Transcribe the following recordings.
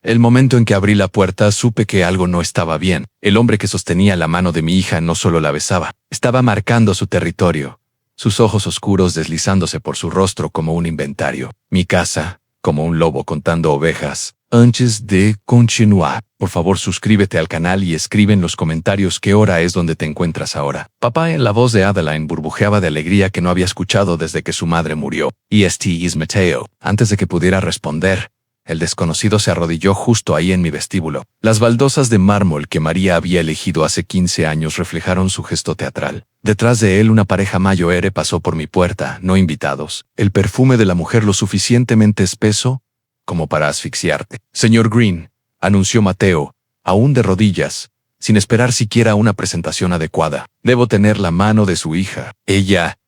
El momento en que abrí la puerta supe que algo no estaba bien. El hombre que sostenía la mano de mi hija no solo la besaba, estaba marcando su territorio, sus ojos oscuros deslizándose por su rostro como un inventario. Mi casa, como un lobo contando ovejas. Antes de continuar, por favor suscríbete al canal y escribe en los comentarios qué hora es donde te encuentras ahora. Papá, en la voz de Adeline burbujeaba de alegría que no había escuchado desde que su madre murió. Este is Mateo. Antes de que pudiera responder, el desconocido se arrodilló justo ahí en mi vestíbulo. Las baldosas de mármol que María había elegido hace 15 años reflejaron su gesto teatral. Detrás de él una pareja mayor pasó por mi puerta, no invitados. El perfume de la mujer lo suficientemente espeso como para asfixiarte. Señor Green, anunció Mateo, aún de rodillas, sin esperar siquiera una presentación adecuada. Debo tener la mano de su hija. Ella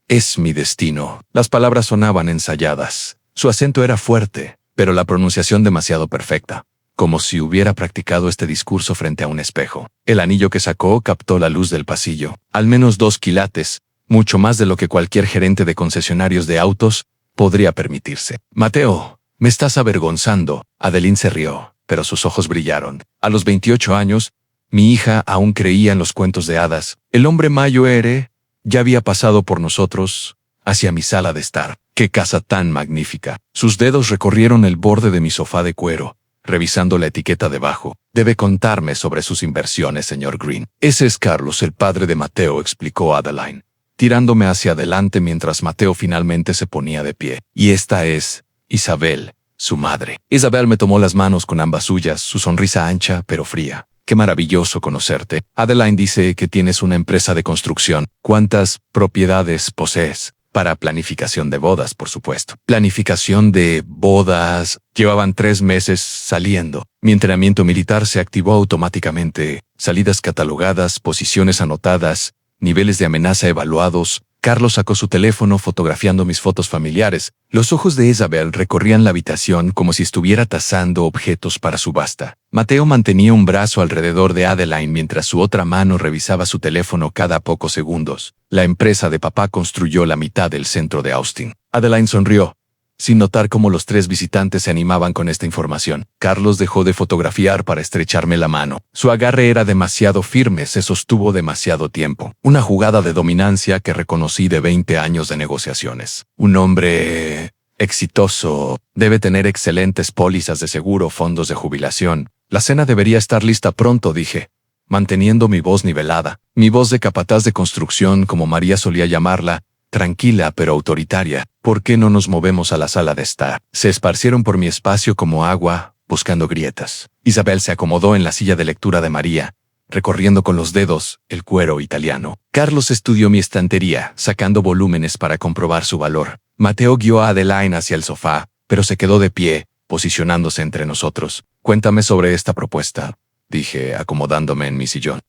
es mi destino. Las palabras sonaban ensayadas. Su acento era fuerte, pero la pronunciación demasiado perfecta, como si hubiera practicado este discurso frente a un espejo. El anillo que sacó captó la luz del pasillo. Al menos 2 quilates, mucho más de lo que cualquier gerente de concesionarios de autos podría permitirse. Mateo, me estás avergonzando. Adeline se rió, pero sus ojos brillaron. A los 28 años, mi hija aún creía en los cuentos de hadas. El hombre mayor ya había pasado por nosotros hacia mi sala de estar. ¡Qué casa tan magnífica! Sus dedos recorrieron el borde de mi sofá de cuero, revisando la etiqueta debajo. Debe contarme sobre sus inversiones, señor Green. Ese es Carlos, el padre de Mateo, explicó Adeline, tirándome hacia adelante mientras Mateo finalmente se ponía de pie. Y esta es Isabel, su madre. Isabel me tomó las manos con ambas suyas, su sonrisa ancha pero fría. Qué maravilloso conocerte. Adeline dice que tienes una empresa de construcción. ¿Cuántas propiedades posees? Para planificación de bodas, por supuesto. Planificación de bodas. Llevaban 3 meses saliendo. Mi entrenamiento militar se activó automáticamente. Salidas catalogadas, posiciones anotadas, niveles de amenaza evaluados. Carlos sacó su teléfono fotografiando mis fotos familiares. Los ojos de Isabel recorrían la habitación como si estuviera tasando objetos para subasta. Mateo mantenía un brazo alrededor de Adeline mientras su otra mano revisaba su teléfono cada pocos segundos. La empresa de papá construyó la mitad del centro de Austin. Adeline sonrió, sin notar cómo los 3 visitantes se animaban con esta información. Carlos dejó de fotografiar para estrecharme la mano. Su agarre era demasiado firme, se sostuvo demasiado tiempo. Una jugada de dominancia que reconocí de 20 años de negociaciones. Un hombre exitoso debe tener excelentes pólizas de seguro, fondos de jubilación. La cena debería estar lista pronto, dije, manteniendo mi voz nivelada. Mi voz de capataz de construcción, como María solía llamarla, tranquila pero autoritaria. ¿Por qué no nos movemos a la sala de estar? Se esparcieron por mi espacio como agua, buscando grietas. Isabel se acomodó en la silla de lectura de María, recorriendo con los dedos el cuero italiano. Carlos estudió mi estantería, sacando volúmenes para comprobar su valor. Mateo guió a Adeline hacia el sofá, pero se quedó de pie, posicionándose entre nosotros. Cuéntame sobre esta propuesta, dije, acomodándome en mi sillón.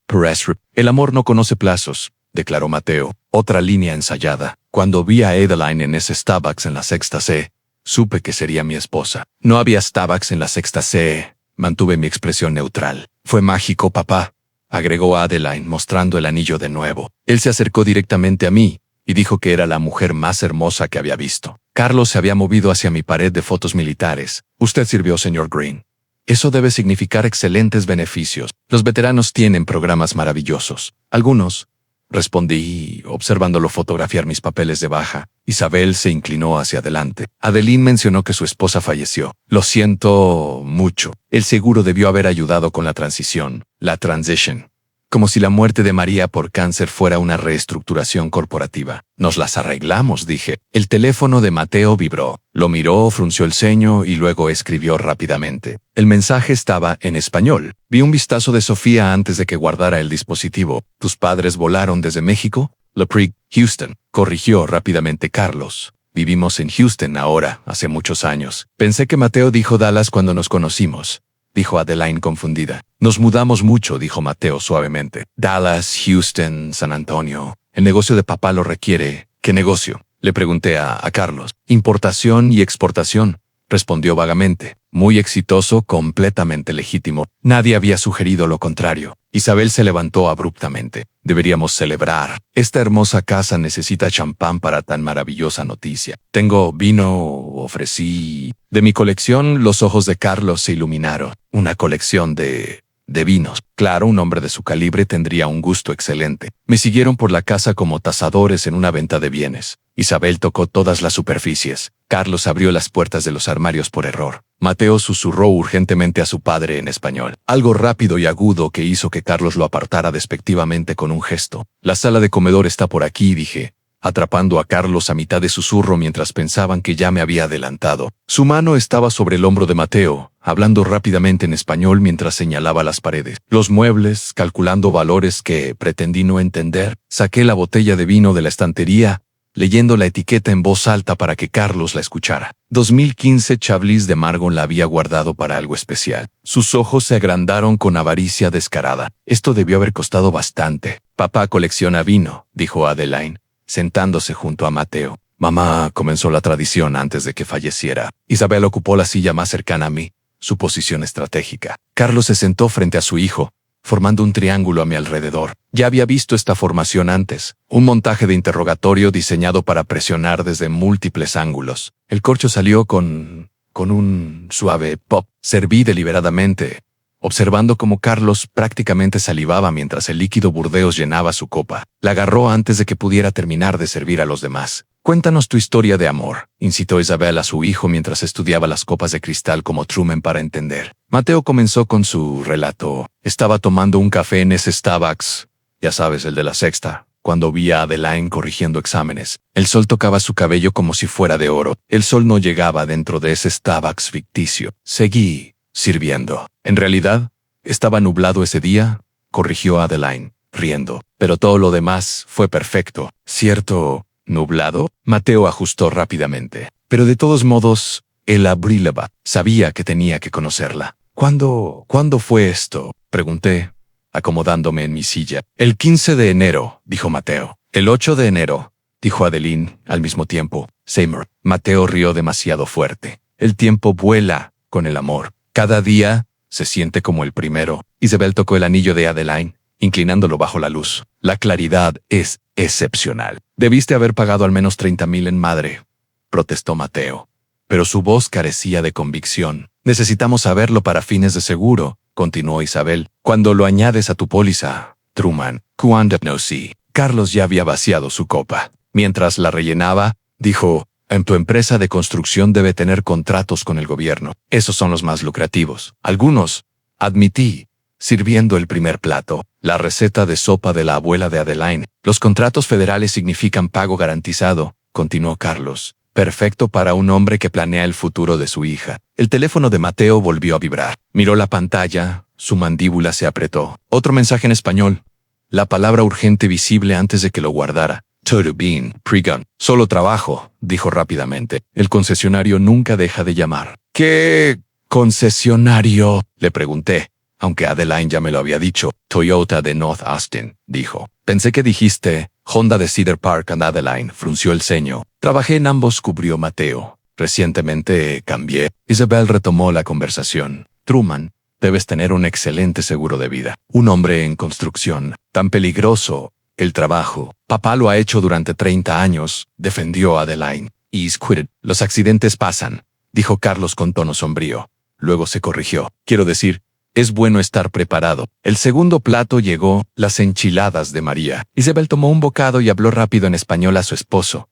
El amor no conoce plazos, declaró Mateo. Otra línea ensayada. Cuando vi a Adeline en ese Starbucks en la Sexta C, supe que sería mi esposa. No había Starbucks en la Sexta C. Mantuve mi expresión neutral. Fue mágico, papá, agregó Adeline, mostrando el anillo de nuevo. Él se acercó directamente a mí y dijo que era la mujer más hermosa que había visto. Carlos se había movido hacia mi pared de fotos militares. Usted sirvió, señor Green. Eso debe significar excelentes beneficios. Los veteranos tienen programas maravillosos. Algunos, respondí, observándolo fotografiar mis papeles de baja. Isabel se inclinó hacia adelante. Adeline mencionó que su esposa falleció. Lo siento mucho. El seguro debió haber ayudado con la transición. La transition. Como si la muerte de María por cáncer fuera una reestructuración corporativa. Nos las arreglamos, dije. El teléfono de Mateo vibró. Lo miró, frunció el ceño y luego escribió rápidamente. El mensaje estaba en español. Vi un vistazo de Sofía antes de que guardara el dispositivo. ¿Tus padres volaron desde México? LaPrix, Houston, corrigió rápidamente Carlos. Vivimos en Houston ahora, hace muchos años. Pensé que Mateo dijo Dallas cuando nos conocimos, dijo Adeline confundida. Nos mudamos mucho, dijo Mateo suavemente. Dallas, Houston, San Antonio. El negocio de papá lo requiere. ¿Qué negocio? Le pregunté a Carlos. Importación y exportación, respondió vagamente. Muy exitoso, completamente legítimo. Nadie había sugerido lo contrario. Isabel se levantó abruptamente. Deberíamos celebrar. Esta hermosa casa necesita champán para tan maravillosa noticia. Tengo vino, ofrecí. De mi colección, los ojos de Carlos se iluminaron. Una colección de vinos. Claro, un hombre de su calibre tendría un gusto excelente. Me siguieron por la casa como tasadores en una venta de bienes. Isabel tocó todas las superficies. Carlos abrió las puertas de los armarios por error. Mateo susurró urgentemente a su padre en español, algo rápido y agudo que hizo que Carlos lo apartara despectivamente con un gesto. La sala de comedor está por aquí, dije, atrapando a Carlos a mitad de susurro mientras pensaban que ya me había adelantado. Su mano estaba sobre el hombro de Mateo, hablando rápidamente en español mientras señalaba las paredes. Los muebles, calculando valores que pretendí no entender, saqué la botella de vino de la estantería, leyendo la etiqueta en voz alta para que Carlos la escuchara. 2015 Chablis de Margon la había guardado para algo especial. Sus ojos se agrandaron con avaricia descarada. Esto debió haber costado bastante. Papá colecciona vino, dijo Adeline, sentándose junto a Mateo. Mamá comenzó la tradición antes de que falleciera. Isabel ocupó la silla más cercana a mí, su posición estratégica. Carlos se sentó frente a su hijo, formando un triángulo a mi alrededor. Ya había visto esta formación antes, un montaje de interrogatorio diseñado para presionar desde múltiples ángulos. El corcho salió con un suave pop. Serví deliberadamente, observando cómo Carlos prácticamente salivaba mientras el líquido Burdeos llenaba su copa. La agarró antes de que pudiera terminar de servir a los demás. Cuéntanos tu historia de amor, incitó Isabel a su hijo mientras estudiaba las copas de cristal como Truman para entender. Mateo comenzó con su relato. Estaba tomando un café en ese Starbucks, ya sabes, el de la sexta, cuando vi a Adeline corrigiendo exámenes. El sol tocaba su cabello como si fuera de oro. El sol no llegaba dentro de ese Starbucks ficticio. Seguí sirviendo. En realidad, estaba nublado ese día, corrigió Adeline, riendo. Pero todo lo demás fue perfecto. ¿Cierto? ¿Nublado? Mateo ajustó rápidamente. Pero de todos modos, él abríleba. Sabía que tenía que conocerla. ¿Cuándo fue esto?, pregunté, acomodándome en mi silla. El 15 de enero, dijo Mateo. El 8 de enero, dijo Adeline al mismo tiempo. Seymour. Mateo rió demasiado fuerte. El tiempo vuela con el amor. Cada día se siente como el primero. Isabel tocó el anillo de Adeline, inclinándolo bajo la luz. La claridad es excepcional. Debiste haber pagado al menos 30,000 en madre, protestó Mateo. Pero su voz carecía de convicción. Necesitamos saberlo para fines de seguro, continuó Isabel. Cuando lo añades a tu póliza, Truman, cuando no sí. Carlos ya había vaciado su copa. Mientras la rellenaba, dijo, en tu empresa de construcción debe tener contratos con el gobierno. Esos son los más lucrativos. Algunos, admití, sirviendo el primer plato, la receta de sopa de la abuela de Adeline. Los contratos federales significan pago garantizado, continuó Carlos. Perfecto para un hombre que planea el futuro de su hija. El teléfono de Mateo volvió a vibrar. Miró la pantalla, su mandíbula se apretó. Otro mensaje en español. La palabra urgente visible antes de que lo guardara. Turbine, Pregun. Solo trabajo, dijo rápidamente. El concesionario nunca deja de llamar. ¿Qué concesionario?, le pregunté. Aunque Adeline ya me lo había dicho. Toyota de North Austin, dijo. Pensé que dijiste Honda de Cedar Park. And Adeline frunció el ceño. Trabajé en ambos, cubrió Mateo. Recientemente cambié. Isabel retomó la conversación. Truman, debes tener un excelente seguro de vida. Un hombre en construcción. Tan peligroso. El trabajo. Papá lo ha hecho durante 30 años, defendió Adeline. He's quitted. Los accidentes pasan, dijo Carlos con tono sombrío. Luego se corrigió. Quiero decir, es bueno estar preparado. El segundo plato llegó, las enchiladas de María. Isabel tomó un bocado y habló rápido en español a su esposo.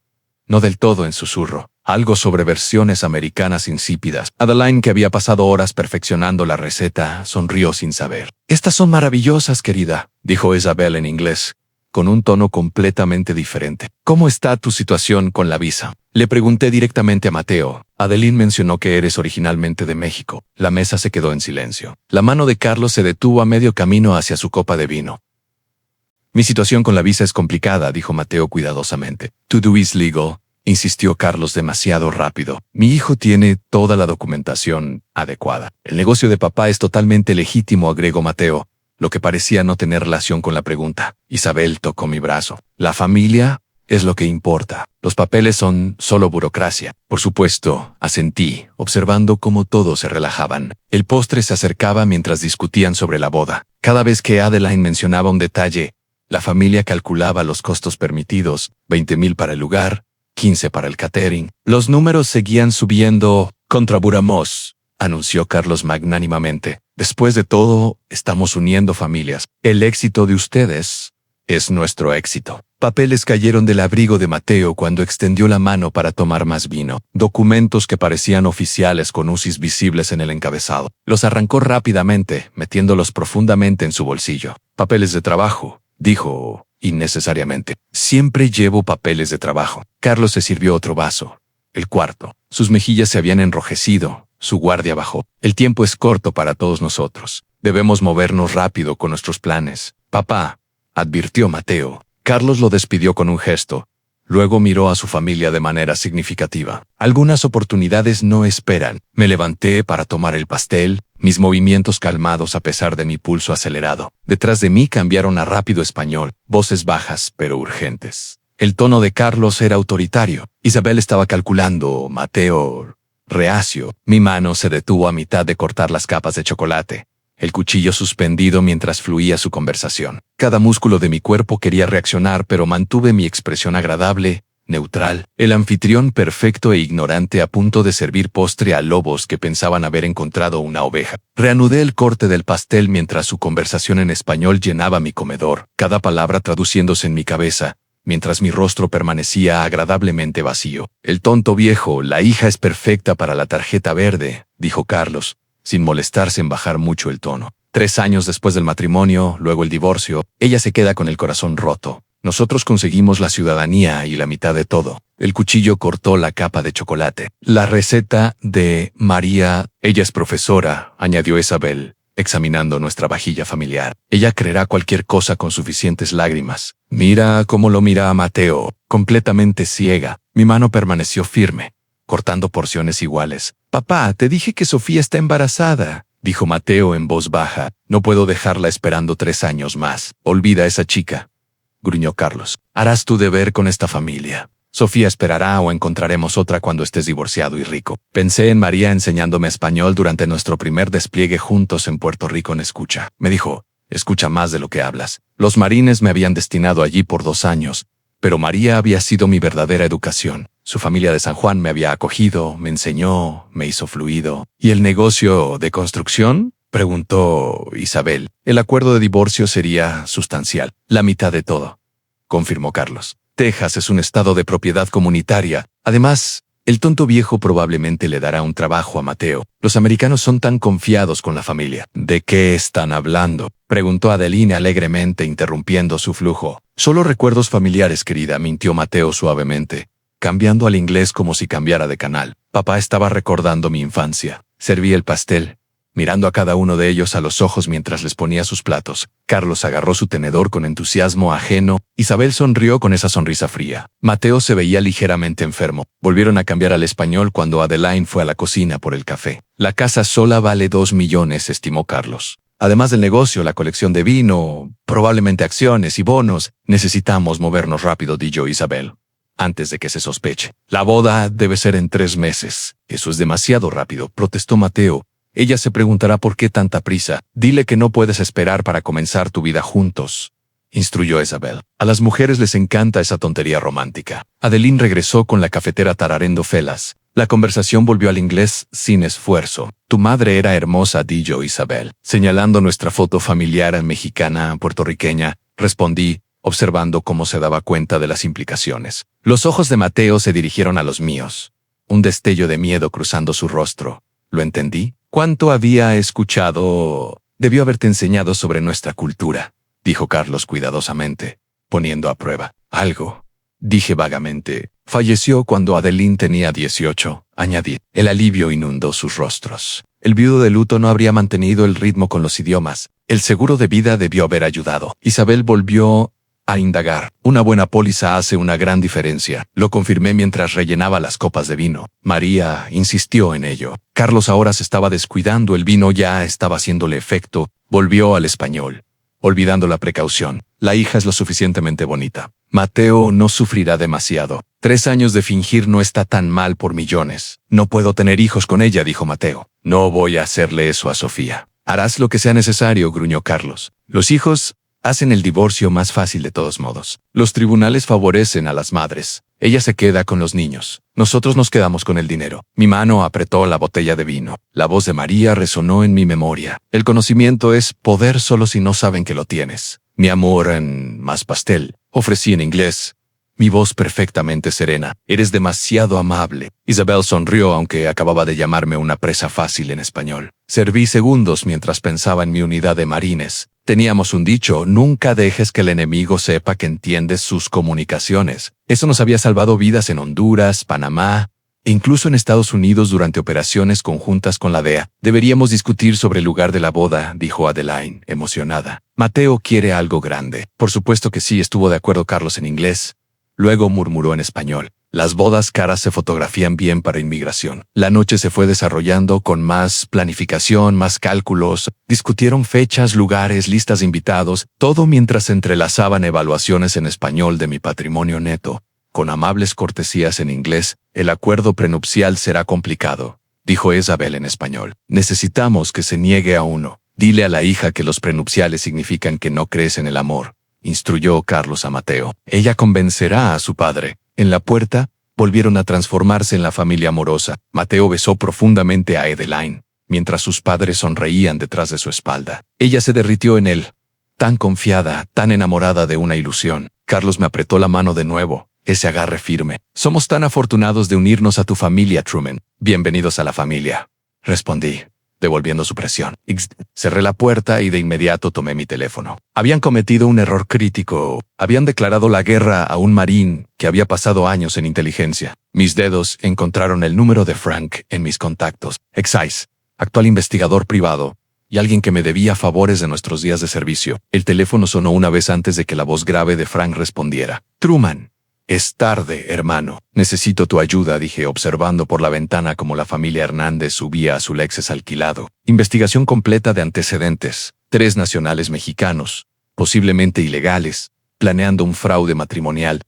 No del todo en susurro. Algo sobre versiones americanas insípidas. Adeline, que había pasado horas perfeccionando la receta, sonrió sin saber. Estas son maravillosas, querida, dijo Isabel en inglés, con un tono completamente diferente. ¿Cómo está tu situación con la visa? Le pregunté directamente a Mateo. Adeline mencionó que eres originalmente de México. La mesa se quedó en silencio. La mano de Carlos se detuvo a medio camino hacia su copa de vino. Mi situación con la visa es complicada, dijo Mateo cuidadosamente. To do is legal, insistió Carlos demasiado rápido. Mi hijo tiene toda la documentación adecuada. El negocio de papá es totalmente legítimo, agregó Mateo, lo que parecía no tener relación con la pregunta. Isabel tocó mi brazo. La familia es lo que importa. Los papeles son solo burocracia. Por supuesto, asentí, observando cómo todos se relajaban. El postre se acercaba mientras discutían sobre la boda. Cada vez que Adeline mencionaba un detalle, la familia calculaba los costos permitidos, 20,000 para el lugar, 15 para el catering. Los números seguían subiendo. Contraburamos, anunció Carlos magnánimamente. Después de todo, estamos uniendo familias. El éxito de ustedes es nuestro éxito. Papeles cayeron del abrigo de Mateo cuando extendió la mano para tomar más vino. Documentos que parecían oficiales con UCIs visibles en el encabezado. Los arrancó rápidamente, metiéndolos profundamente en su bolsillo. Papeles de trabajo, dijo innecesariamente. Siempre llevo papeles de trabajo. Carlos se sirvió otro vaso. El cuarto. Sus mejillas se habían enrojecido. Su guardia bajó. El tiempo es corto para todos nosotros. Debemos movernos rápido con nuestros planes. Papá, advirtió Mateo. Carlos lo despidió con un gesto. Luego miró a su familia de manera significativa. Algunas oportunidades no esperan. Me levanté para tomar el pastel, mis movimientos calmados a pesar de mi pulso acelerado. Detrás de mí cambiaron a rápido español, voces bajas pero urgentes. El tono de Carlos era autoritario. Isabel estaba calculando, Mateo, reacio. Mi mano se detuvo a mitad de cortar las capas de chocolate. El cuchillo suspendido mientras fluía su conversación. Cada músculo de mi cuerpo quería reaccionar, pero mantuve mi expresión agradable, neutral. El anfitrión perfecto e ignorante a punto de servir postre a lobos que pensaban haber encontrado una oveja. Reanudé el corte del pastel mientras su conversación en español llenaba mi comedor, cada palabra traduciéndose en mi cabeza, mientras mi rostro permanecía agradablemente vacío. El tonto viejo, la hija es perfecta para la tarjeta verde, dijo Carlos, sin molestarse en bajar mucho el tono. 3 años después del matrimonio, luego el divorcio, ella se queda con el corazón roto. Nosotros conseguimos la ciudadanía y la mitad de todo. El cuchillo cortó la capa de chocolate. La receta de María, ella es profesora, añadió Isabel, examinando nuestra vajilla familiar. Ella creerá cualquier cosa con suficientes lágrimas. Mira cómo lo mira a Mateo, completamente ciega. Mi mano permaneció firme, cortando porciones iguales. Papá, te dije que Sofía está embarazada, dijo Mateo en voz baja. No puedo dejarla esperando 3 años más. Olvida a esa chica, gruñó Carlos. Harás tu deber con esta familia. Sofía esperará o encontraremos otra cuando estés divorciado y rico. Pensé en María enseñándome español durante nuestro primer despliegue juntos en Puerto Rico en escucha. Me dijo, escucha más de lo que hablas. Los marines me habían destinado allí por 2 años, pero María había sido mi verdadera educación. Su familia de San Juan me había acogido, me enseñó, me hizo fluido. ¿Y el negocio de construcción? Preguntó Isabel. El acuerdo de divorcio sería sustancial. La mitad de todo, confirmó Carlos. Texas es un estado de propiedad comunitaria. Además, el tonto viejo probablemente le dará un trabajo a Mateo. Los americanos son tan confiados con la familia. ¿De qué están hablando?, preguntó Adeline alegremente, interrumpiendo su flujo. Solo recuerdos familiares, querida, mintió Mateo suavemente, cambiando al inglés como si cambiara de canal. Papá estaba recordando mi infancia. Serví el pastel, mirando a cada uno de ellos a los ojos mientras les ponía sus platos. Carlos agarró su tenedor con entusiasmo ajeno. Isabel sonrió con esa sonrisa fría. Mateo se veía ligeramente enfermo. Volvieron a cambiar al español cuando Adeline fue a la cocina por el café. La casa sola vale 2 millones, estimó Carlos. Además del negocio, la colección de vino, probablemente acciones y bonos. Necesitamos movernos rápido, dijo Isabel, antes de que se sospeche. La boda debe ser en 3 meses. Eso es demasiado rápido, protestó Mateo. Ella se preguntará por qué tanta prisa. Dile que no puedes esperar para comenzar tu vida juntos, instruyó Isabel. A las mujeres les encanta esa tontería romántica. Adeline regresó con la cafetera tararendo felas. La conversación volvió al inglés sin esfuerzo. Tu madre era hermosa, dijo Isabel, señalando nuestra foto familiar mexicana, puertorriqueña. Respondí, observando cómo se daba cuenta de las implicaciones. Los ojos de Mateo se dirigieron a los míos. Un destello de miedo cruzando su rostro. ¿Lo entendí? ¿Cuánto había escuchado? Debió haberte enseñado sobre nuestra cultura, dijo Carlos cuidadosamente, poniendo a prueba. Algo, dije vagamente. Falleció cuando Adeline tenía 18, añadí. El alivio inundó sus rostros. El viudo de luto no habría mantenido el ritmo con los idiomas. El seguro de vida debió haber ayudado. Isabel volvió a indagar. Una buena póliza hace una gran diferencia. Lo confirmé mientras rellenaba las copas de vino. María insistió en ello. Carlos ahora se estaba descuidando. El vino ya estaba haciéndole efecto. Volvió al español, olvidando la precaución. La hija es lo suficientemente bonita. Mateo no sufrirá demasiado. 3 años de fingir no está tan mal por millones. No puedo tener hijos con ella, dijo Mateo. No voy a hacerle eso a Sofía. Harás lo que sea necesario, gruñó Carlos. Los hijos hacen el divorcio más fácil de todos modos. Los tribunales favorecen a las madres. Ella se queda con los niños. Nosotros nos quedamos con el dinero. Mi mano apretó la botella de vino. La voz de María resonó en mi memoria. El conocimiento es poder solo si no saben que lo tienes. Mi amor en más pastel. Ofrecí en inglés. Mi voz perfectamente serena. Eres demasiado amable. Isabel sonrió aunque acababa de llamarme una presa fácil en español. Serví segundos mientras pensaba en mi unidad de marines. Teníamos un dicho, nunca dejes que el enemigo sepa que entiendes sus comunicaciones. Eso nos había salvado vidas en Honduras, Panamá, e incluso en Estados Unidos durante operaciones conjuntas con la DEA. Deberíamos discutir sobre el lugar de la boda, dijo Adeline, emocionada. Mateo quiere algo grande. Por supuesto que sí, estuvo de acuerdo Carlos en inglés. Luego murmuró en español. Las bodas caras se fotografían bien para inmigración. La noche se fue desarrollando con más planificación, más cálculos. Discutieron fechas, lugares, listas de invitados, todo mientras entrelazaban evaluaciones en español de mi patrimonio neto. Con amables cortesías en inglés, el acuerdo prenupcial será complicado, dijo Isabel en español. Necesitamos que se niegue a uno. Dile a la hija que los prenupciales significan que no crees en el amor, instruyó Carlos a Mateo. Ella convencerá a su padre. En la puerta, volvieron a transformarse en la familia amorosa. Mateo besó profundamente a Adeline, mientras sus padres sonreían detrás de su espalda. Ella se derritió en él, tan confiada, tan enamorada de una ilusión. Carlos me apretó la mano de nuevo, ese agarre firme. Somos tan afortunados de unirnos a tu familia, Truman. Bienvenidos a la familia, respondí, devolviendo su presión. Cerré la puerta y de inmediato tomé mi teléfono. Habían cometido un error crítico. Habían declarado la guerra a un marín que había pasado años en inteligencia. Mis dedos encontraron el número de Frank en mis contactos. Excise, actual investigador privado, y alguien que me debía favores de nuestros días de servicio. El teléfono sonó una vez antes de que la voz grave de Frank respondiera. Truman. Es tarde, hermano. Necesito tu ayuda, dije, observando por la ventana cómo la familia Hernández subía a su Lexus alquilado. Investigación completa de antecedentes. 3 nacionales mexicanos, posiblemente ilegales, planeando un fraude matrimonial.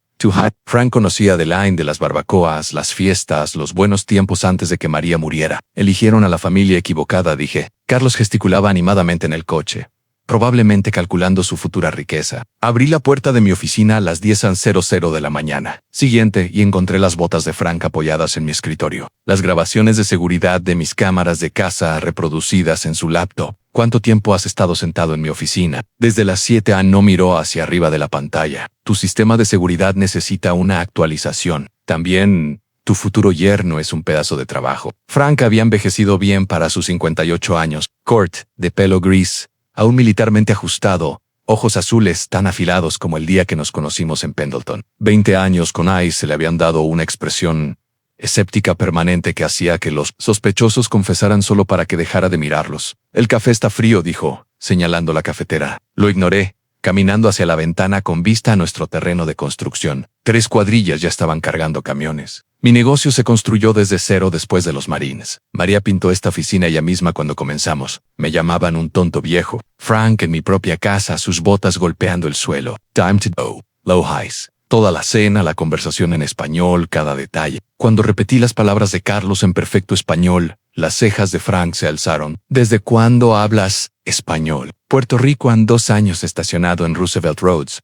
Frank conocía a Adeline de las barbacoas, las fiestas, los buenos tiempos antes de que María muriera. Eligieron a la familia equivocada, dije. Carlos gesticulaba animadamente en el coche, probablemente calculando su futura riqueza. Abrí la puerta de mi oficina a las 10:00 de la mañana siguiente y encontré las botas de Frank apoyadas en mi escritorio. Las grabaciones de seguridad de mis cámaras de casa reproducidas en su laptop. ¿Cuánto tiempo has estado sentado en mi oficina? Desde las 7 a. No miró hacia arriba de la pantalla. Tu sistema de seguridad necesita una actualización. También tu futuro yerno es un pedazo de trabajo. Frank había envejecido bien para sus 58 años. Kurt, de pelo gris, aún militarmente ajustado, ojos azules tan afilados como el día que nos conocimos en Pendleton. 20 años con Ice se le habían dado una expresión escéptica permanente que hacía que los sospechosos confesaran solo para que dejara de mirarlos. El café está frío, dijo, señalando la cafetera. Lo ignoré, caminando hacia la ventana con vista a nuestro terreno de construcción. 3 cuadrillas ya estaban cargando camiones. Mi negocio se construyó desde cero después de los Marines. María pintó esta oficina ella misma cuando comenzamos. Me llamaban un tonto viejo. Frank en mi propia casa, sus botas golpeando el suelo. Time to go. Low highs. Toda la cena, la conversación en español, cada detalle. Cuando repetí las palabras de Carlos en perfecto español, las cejas de Frank se alzaron. ¿Desde cuándo hablas español? Puerto Rico en 2 años estacionado en Roosevelt Roads.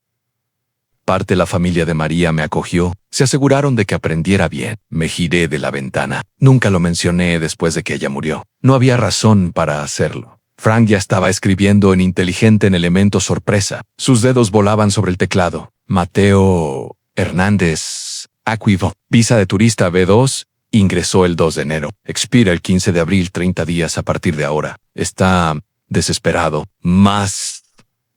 Parte la familia de María me acogió. Se aseguraron de que aprendiera bien. Me giré de la ventana. Nunca lo mencioné después de que ella murió. No había razón para hacerlo. Frank ya estaba escribiendo en inteligente en elemento sorpresa. Sus dedos volaban sobre el teclado. Mateo Hernández, Aquivo, visa de turista B2, ingresó el 2 de enero. Expira el 15 de abril, 30 días a partir de ahora. Está desesperado. Más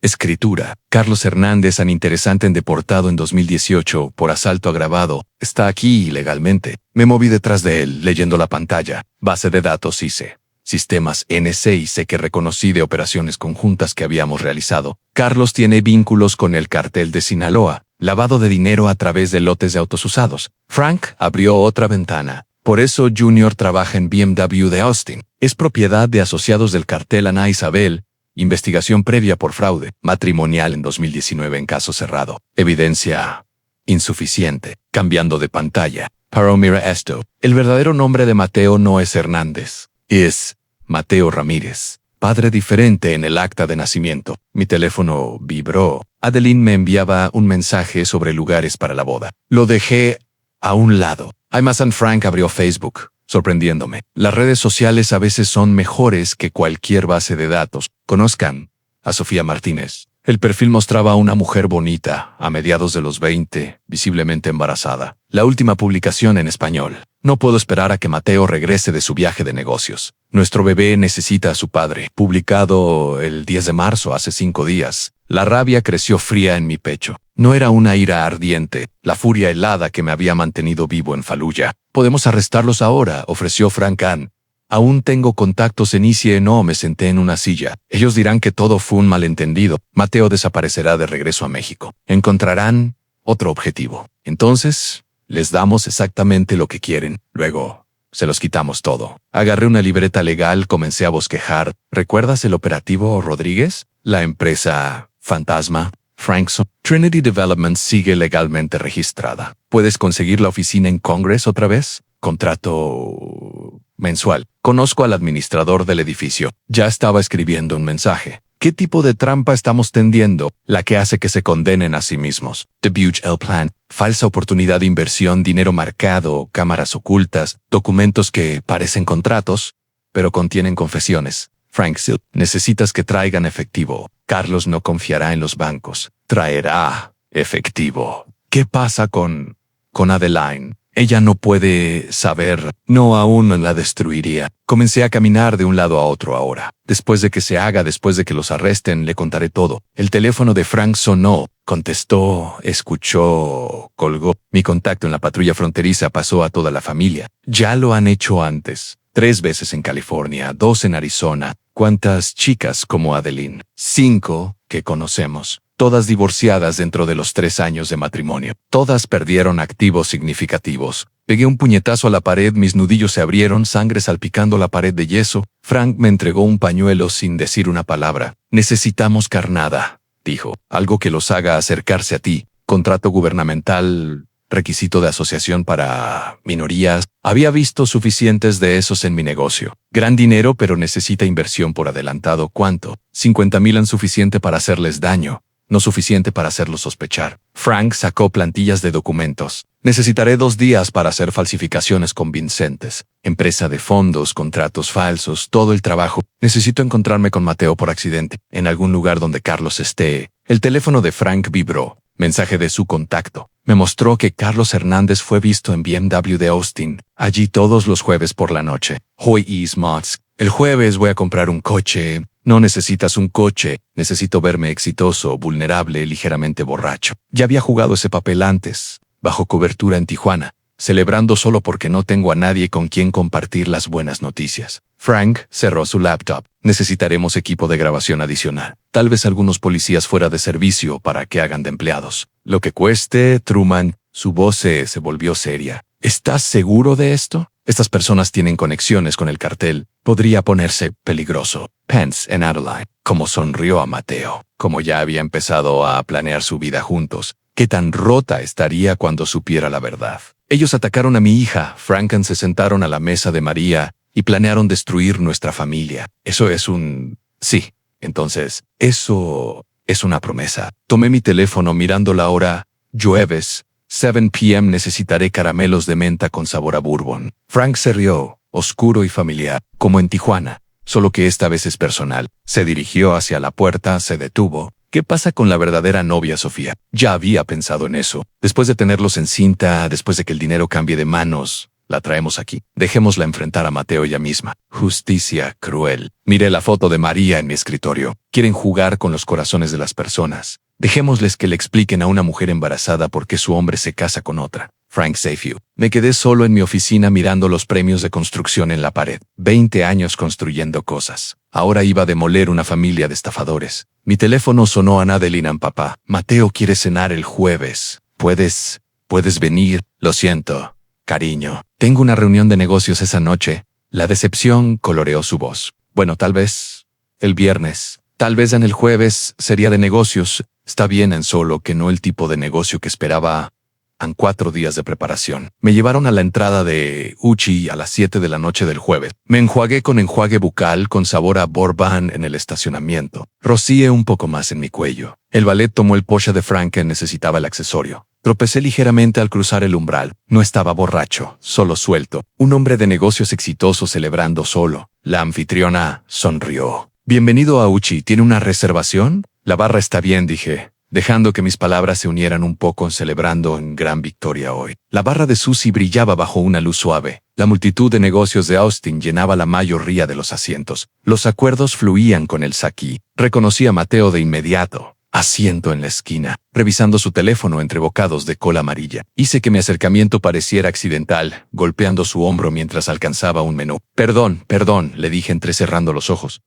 escritura. Carlos Hernández, tan interesante en deportado en 2018 por asalto agravado, está aquí ilegalmente. Me moví detrás de él, leyendo la pantalla. Base de datos ICE. Sistemas NCIC que reconocí de operaciones conjuntas que habíamos realizado. Carlos tiene vínculos con el cartel de Sinaloa, lavado de dinero a través de lotes de autos usados. Frank abrió otra ventana. Por eso Junior trabaja en BMW de Austin. Es propiedad de asociados del cartel Ana Isabel. Investigación previa por fraude matrimonial en 2019 en caso cerrado. Evidencia insuficiente, cambiando de pantalla. Pero mira esto, el verdadero nombre de Mateo no es Hernández, es Mateo Ramírez. Padre diferente en el acta de nacimiento. Mi teléfono vibró. Adeline me enviaba un mensaje sobre lugares para la boda. Lo dejé a un lado. Amazon Frank abrió Facebook, sorprendiéndome. Las redes sociales a veces son mejores que cualquier base de datos. Conozcan a Sofía Martínez. El perfil mostraba a una mujer bonita, a mediados de los 20, visiblemente embarazada. La última publicación en español. No puedo esperar a que Mateo regrese de su viaje de negocios. Nuestro bebé necesita a su padre. Publicado el 10 de marzo, hace 5 días. La rabia creció fría en mi pecho. No era una ira ardiente, la furia helada que me había mantenido vivo en Fallujah. Podemos arrestarlos ahora, ofreció Frank Ann. Aún tengo contactos en ICE. No, me senté en una silla. Ellos dirán que todo fue un malentendido. Mateo desaparecerá de regreso a México. Encontrarán otro objetivo. Entonces, les damos exactamente lo que quieren. Luego, se los quitamos todo. Agarré una libreta legal, comencé a bosquejar. ¿Recuerdas el operativo Rodríguez? La empresa fantasma. Frankson. Trinity Development sigue legalmente registrada. ¿Puedes conseguir la oficina en Congress otra vez? Contrato mensual. Conozco al administrador del edificio. Ya estaba escribiendo un mensaje. ¿Qué tipo de trampa estamos tendiendo? La que hace que se condenen a sí mismos. Debut el plan. Falsa oportunidad de inversión, dinero marcado, cámaras ocultas, documentos que parecen contratos, pero contienen confesiones. Frank Silk. Necesitas que traigan efectivo. Carlos no confiará en los bancos. Traerá efectivo. ¿Qué pasa con Adeline? Ella no puede saber. No, aún la destruiría. Comencé a caminar de un lado a otro ahora. Después de que se haga, después de que los arresten, le contaré todo. El teléfono de Frank sonó. Contestó, escuchó, colgó. Mi contacto en la patrulla fronteriza pasó a toda la familia. Ya lo han hecho antes. 3 veces en California, 2 en Arizona. ¿Cuántas chicas como Adeline? 5 que conocemos. Todas divorciadas dentro de los 3 años de matrimonio. Todas perdieron activos significativos. Pegué un puñetazo a la pared, mis nudillos se abrieron, sangre salpicando la pared de yeso. Frank me entregó un pañuelo sin decir una palabra. Necesitamos carnada, dijo. Algo que los haga acercarse a ti. Contrato gubernamental, requisito de asociación para minorías. Había visto suficientes de esos en mi negocio. Gran dinero, pero necesita inversión por adelantado. ¿Cuánto? 50,000 suficiente para hacerles daño. No suficiente para hacerlo sospechar. Frank sacó plantillas de documentos. Necesitaré 2 días para hacer falsificaciones convincentes. Empresa de fondos, contratos falsos, todo el trabajo. Necesito encontrarme con Mateo por accidente, en algún lugar donde Carlos esté. El teléfono de Frank vibró. Mensaje de su contacto. Me mostró que Carlos Hernández fue visto en BMW de Austin, allí todos los jueves por la noche. Hoy is Mods. El jueves voy a comprar un coche. No necesitas un coche. Necesito verme exitoso, vulnerable, ligeramente borracho. Ya había jugado ese papel antes, bajo cobertura en Tijuana, celebrando solo porque no tengo a nadie con quien compartir las buenas noticias. Frank cerró su laptop. Necesitaremos equipo de grabación adicional. Tal vez algunos policías fuera de servicio para que hagan de empleados. Lo que cueste, Truman. Su voz se volvió seria. ¿Estás seguro de esto? Estas personas tienen conexiones con el cartel. Podría ponerse peligroso. Pence en Adeline. Como sonrió a Mateo. Como ya había empezado a planear su vida juntos. ¿Qué tan rota estaría cuando supiera la verdad? Ellos atacaron a mi hija. Franken se sentaron a la mesa de María y planearon destruir nuestra familia. Eso es un... Sí. Entonces, eso es una promesa. Tomé mi teléfono mirando la hora. Llueves. 7 p.m. Necesitaré caramelos de menta con sabor a bourbon. Frank se rió, oscuro y familiar, como en Tijuana, solo que esta vez es personal. Se dirigió hacia la puerta, se detuvo. ¿Qué pasa con la verdadera novia, Sofía? Ya había pensado en eso. Después de tenerlos en cinta, después de que el dinero cambie de manos, la traemos aquí. Dejémosla enfrentar a Mateo ella misma. Justicia cruel. Miré la foto de María en mi escritorio. Quieren jugar con los corazones de las personas. Dejémosles que le expliquen a una mujer embarazada por qué su hombre se casa con otra. Frank Sayfield. Me quedé solo en mi oficina mirando los premios de construcción en la pared. 20 años construyendo cosas. Ahora iba a demoler una familia de estafadores. Mi teléfono sonó a Adeline. Papá. Mateo quiere cenar el jueves. ¿Puedes venir? Lo siento, cariño. Tengo una reunión de negocios esa noche. La decepción coloreó su voz. Bueno, tal vez el viernes. Tal vez en el jueves sería de negocios. Está bien en solo que no el tipo de negocio que esperaba. Han 4 días de preparación. Me llevaron a la entrada de Uchi a las 7 de la noche del jueves. Me enjuagué con enjuague bucal con sabor a bourbon en el estacionamiento. Rocié un poco más en mi cuello. El valet tomó el Porsche de Frank que necesitaba el accesorio. Tropecé ligeramente al cruzar el umbral. No estaba borracho, solo suelto. Un hombre de negocios exitoso celebrando solo. La anfitriona sonrió. Bienvenido a Uchi, ¿tiene una reservación? La barra está bien, dije, dejando que mis palabras se unieran un poco celebrando en gran victoria hoy. La barra de Susie brillaba bajo una luz suave. La multitud de negocios de Austin llenaba la mayoría de los asientos. Los acuerdos fluían con el saki. Reconocí a Mateo de inmediato. Asiento en la esquina, revisando su teléfono entre bocados de cola amarilla. Hice que mi acercamiento pareciera accidental, golpeando su hombro mientras alcanzaba un menú. Perdón, le dije entrecerrando los ojos.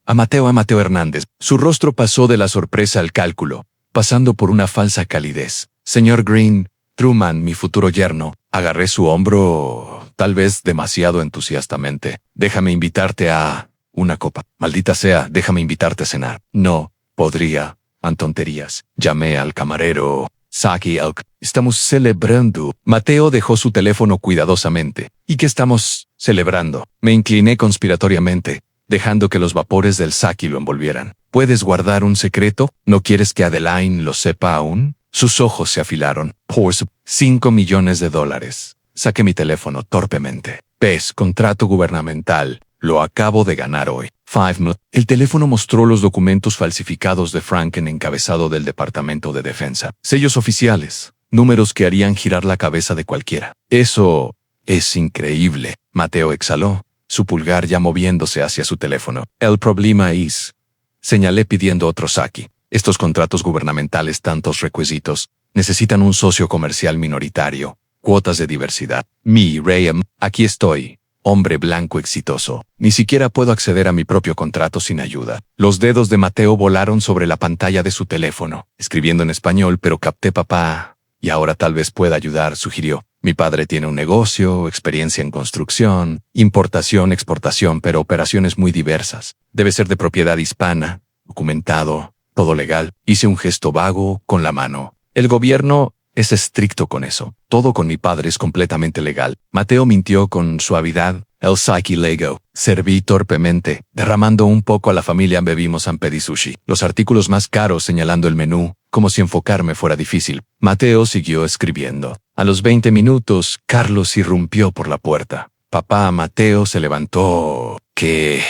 A Mateo Hernández. Su rostro pasó de la sorpresa al cálculo, pasando por una falsa calidez. Señor Green, Truman, mi futuro yerno. Agarré su hombro, tal vez demasiado entusiastamente. Déjame invitarte a una copa. Maldita sea, déjame invitarte a cenar. No, podría. Tonterías. Llamé al camarero. Saki Elk. Estamos celebrando. Mateo dejó su teléfono cuidadosamente. ¿Y qué estamos celebrando? Me incliné conspiratoriamente, dejando que los vapores del saki lo envolvieran. ¿Puedes guardar un secreto? ¿No quieres que Adeline lo sepa aún? Sus ojos se afilaron. Por $5 millones. Saqué mi teléfono torpemente. PES, contrato gubernamental. Lo acabo de ganar hoy. 5 El teléfono mostró los documentos falsificados de Frank en encabezado del Departamento de Defensa. Sellos oficiales. Números que harían girar la cabeza de cualquiera. Eso es increíble. Mateo exhaló, su pulgar ya moviéndose hacia su teléfono. El problema es... Señalé pidiendo otro saki. Estos contratos gubernamentales, tantos requisitos, necesitan un socio comercial minoritario, cuotas de diversidad. Graham, aquí estoy. Hombre blanco exitoso. Ni siquiera puedo acceder a mi propio contrato sin ayuda. Los dedos de Mateo volaron sobre la pantalla de su teléfono, escribiendo en español, pero capté papá. Y ahora tal vez pueda ayudar, sugirió. Mi padre tiene un negocio, experiencia en construcción, importación, exportación, pero operaciones muy diversas. Debe ser de propiedad hispana, documentado, todo legal. Hice un gesto vago con la mano. El gobierno es estricto con eso. Todo con mi padre es completamente legal. Mateo mintió con suavidad. El saki Lego. Serví torpemente. Derramando un poco a la familia bebimos Ampedi Sushi. Los artículos más caros señalando el menú, como si enfocarme fuera difícil. Mateo siguió escribiendo. A los 20 minutos, Carlos irrumpió por la puerta. Papá Mateo se levantó. ¿Qué?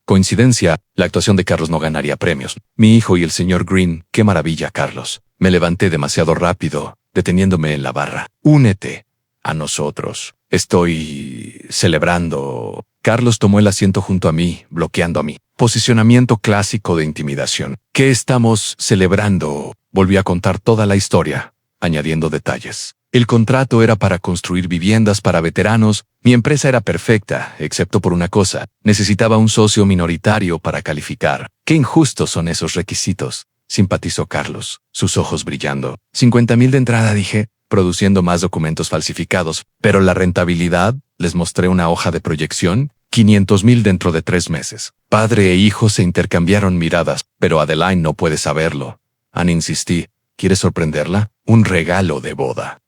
Coincidencia, la actuación de Carlos no ganaría premios. Mi hijo y el señor Green, qué maravilla, Carlos. Me levanté demasiado rápido, deteniéndome en la barra. Únete a nosotros. Estoy celebrando. Carlos tomó el asiento junto a mí, bloqueando a mí. Posicionamiento clásico de intimidación. ¿Qué estamos celebrando? Volví a contar toda la historia, añadiendo detalles. El contrato era para construir viviendas para veteranos. Mi empresa era perfecta, excepto por una cosa. Necesitaba un socio minoritario para calificar. Qué injustos son esos requisitos. Simpatizó Carlos, sus ojos brillando. 50,000 de entrada, dije, produciendo más documentos falsificados. Pero la rentabilidad, les mostré una hoja de proyección, 500,000 dentro de 3 meses. Padre e hijo se intercambiaron miradas, pero Adeline no puede saberlo. Anne insistí. ¿Quieres sorprenderla? Un regalo de boda.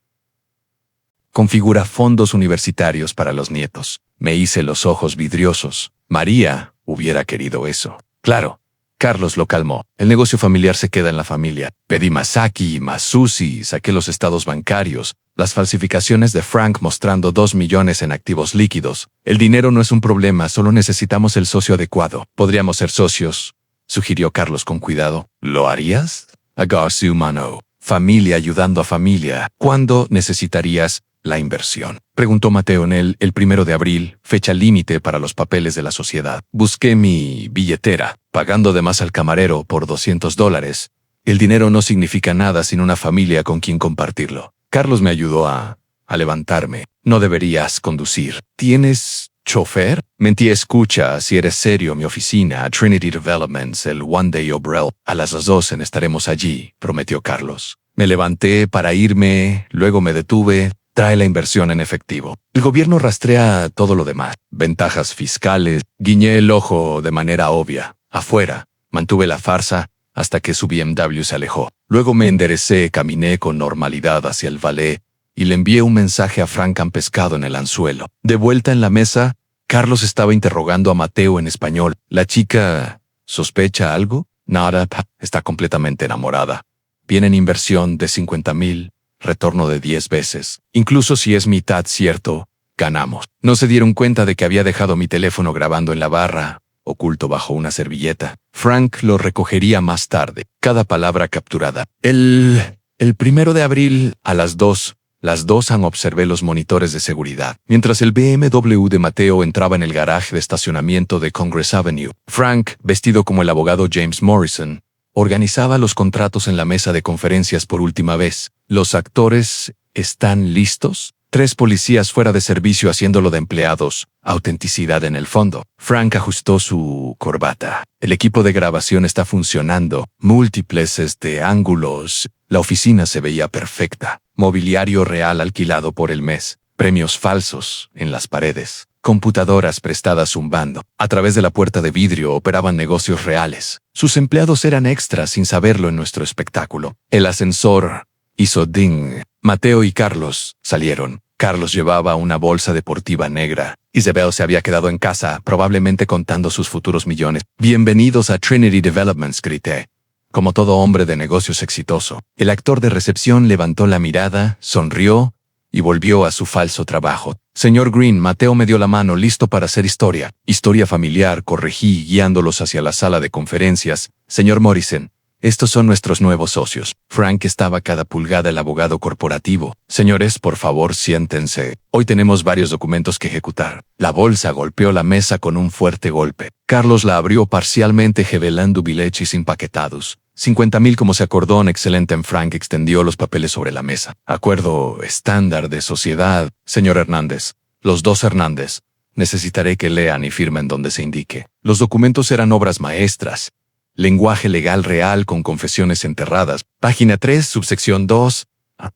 Configura fondos universitarios para los nietos. Me hice los ojos vidriosos. María hubiera querido eso. Claro. Carlos lo calmó. El negocio familiar se queda en la familia. Pedí más saki, más sushi, saqué los estados bancarios, las falsificaciones de Frank mostrando 2 millones en activos líquidos. El dinero no es un problema, solo necesitamos el socio adecuado. Podríamos ser socios, sugirió Carlos con cuidado. ¿Lo harías? Agarré su mano. Familia ayudando a familia. ¿Cuándo necesitarías la inversión? Preguntó Mateo en el 1 de abril, fecha límite para los papeles de la sociedad. Busqué mi billetera, pagando de más al camarero por $200. El dinero no significa nada sin una familia con quien compartirlo. Carlos me ayudó a levantarme. No deberías conducir. ¿Tienes chofer? Mentí. Escucha, si eres serio, mi oficina, Trinity Developments, el One Day Obrel. A las 2 estaremos allí, prometió Carlos. Me levanté para irme, luego me detuve. Trae la inversión en efectivo. El gobierno rastrea todo lo demás. Ventajas fiscales. Guiñé el ojo de manera obvia. Afuera. Mantuve la farsa hasta que su BMW se alejó. Luego me enderecé, caminé con normalidad hacia el valet. y le envié un mensaje a Frank han pescado en el anzuelo. De vuelta en la mesa, Carlos estaba interrogando a Mateo en español. ¿La chica sospecha algo? Nada, está completamente enamorada. Viene en inversión de 50,000, retorno de 10 veces. Incluso si es mitad cierto, ganamos. No se dieron cuenta de que había dejado mi teléfono grabando en la barra, oculto bajo una servilleta. Frank lo recogería más tarde. Cada palabra capturada. El 1 de abril a las 2. Las 2 observé los monitores de seguridad, mientras el BMW de Mateo entraba en el garaje de estacionamiento de Congress Avenue. Frank, vestido como el abogado James Morrison, organizaba los contratos en la mesa de conferencias por última vez. ¿Los actores están listos? 3 policías fuera de servicio haciéndolo de empleados. Autenticidad en el fondo. Frank ajustó su corbata. El equipo de grabación está funcionando. Múltiples ángulos. La oficina se veía perfecta. Mobiliario real alquilado por el mes. Premios falsos en las paredes. Computadoras prestadas zumbando. A través de la puerta de vidrio operaban negocios reales. Sus empleados eran extras sin saberlo en nuestro espectáculo. El ascensor hizo ding. Mateo y Carlos salieron. Carlos llevaba una bolsa deportiva negra. Isabel se había quedado en casa, probablemente contando sus futuros millones. Bienvenidos a Trinity Developments, grité. Como todo hombre de negocios exitoso, el actor de recepción levantó la mirada, sonrió y volvió a su falso trabajo. Señor Green, Mateo me dio la mano, listo para hacer historia. Historia familiar, corregí, guiándolos hacia la sala de conferencias. Señor Morrison, estos son nuestros nuevos socios. Frank estaba cada pulgada el abogado corporativo. Señores, por favor, siéntense. Hoy tenemos varios documentos que ejecutar. La bolsa golpeó la mesa con un fuerte golpe. Carlos la abrió parcialmente revelando billetes empaquetados. 50,000 como se acordó en excelente. Frank extendió los papeles sobre la mesa. Acuerdo estándar de sociedad. Señor Hernández. Los 2 Hernández. Necesitaré que lean y firmen donde se indique. Los documentos eran obras maestras. Lenguaje legal real con confesiones enterradas. Página 3, subsección 2.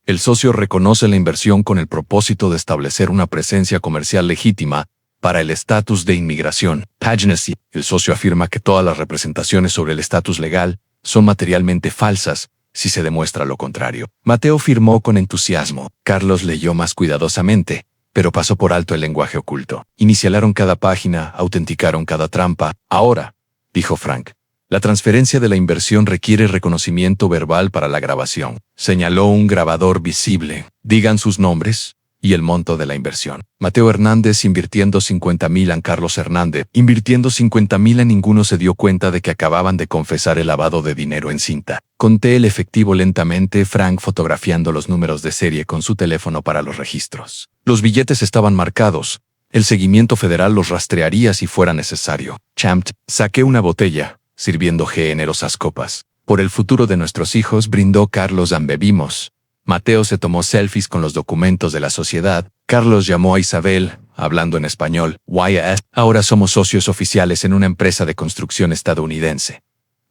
El socio reconoce la inversión con el propósito de establecer una presencia comercial legítima para el estatus de inmigración. Página 5. El socio afirma que todas las representaciones sobre el estatus legal son materialmente falsas si se demuestra lo contrario. Mateo firmó con entusiasmo. Carlos leyó más cuidadosamente, pero pasó por alto el lenguaje oculto. Inicialaron cada página, autenticaron cada trampa. Ahora, dijo Frank, la transferencia de la inversión requiere reconocimiento verbal para la grabación. Señaló un grabador visible. Digan sus nombres y el monto de la inversión. Mateo Hernández invirtiendo 50,000 a Carlos Hernández. Invirtiendo 50,000 a ninguno se dio cuenta de que acababan de confesar el lavado de dinero en cinta. Conté el efectivo lentamente, Frank fotografiando los números de serie con su teléfono para los registros. Los billetes estaban marcados. El seguimiento federal los rastrearía si fuera necesario. Champ, saqué una botella, sirviendo generosas copas. Por el futuro de nuestros hijos, brindó Carlos. Bebimos. Mateo se tomó selfies con los documentos de la sociedad. Carlos llamó a Isabel, hablando en español. YS, ahora somos socios oficiales en una empresa de construcción estadounidense.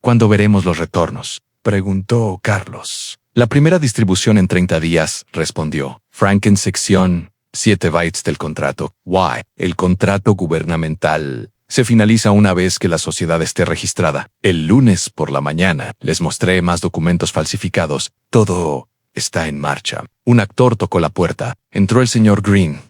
¿Cuándo veremos los retornos?, preguntó Carlos. La primera distribución en 30 días, respondió. Frank en sección 7 bytes del contrato. El contrato gubernamental se finaliza una vez que la sociedad esté registrada. El lunes por la mañana les mostré más documentos falsificados. Todo está en marcha. Un actor tocó la puerta. Entró el señor Green.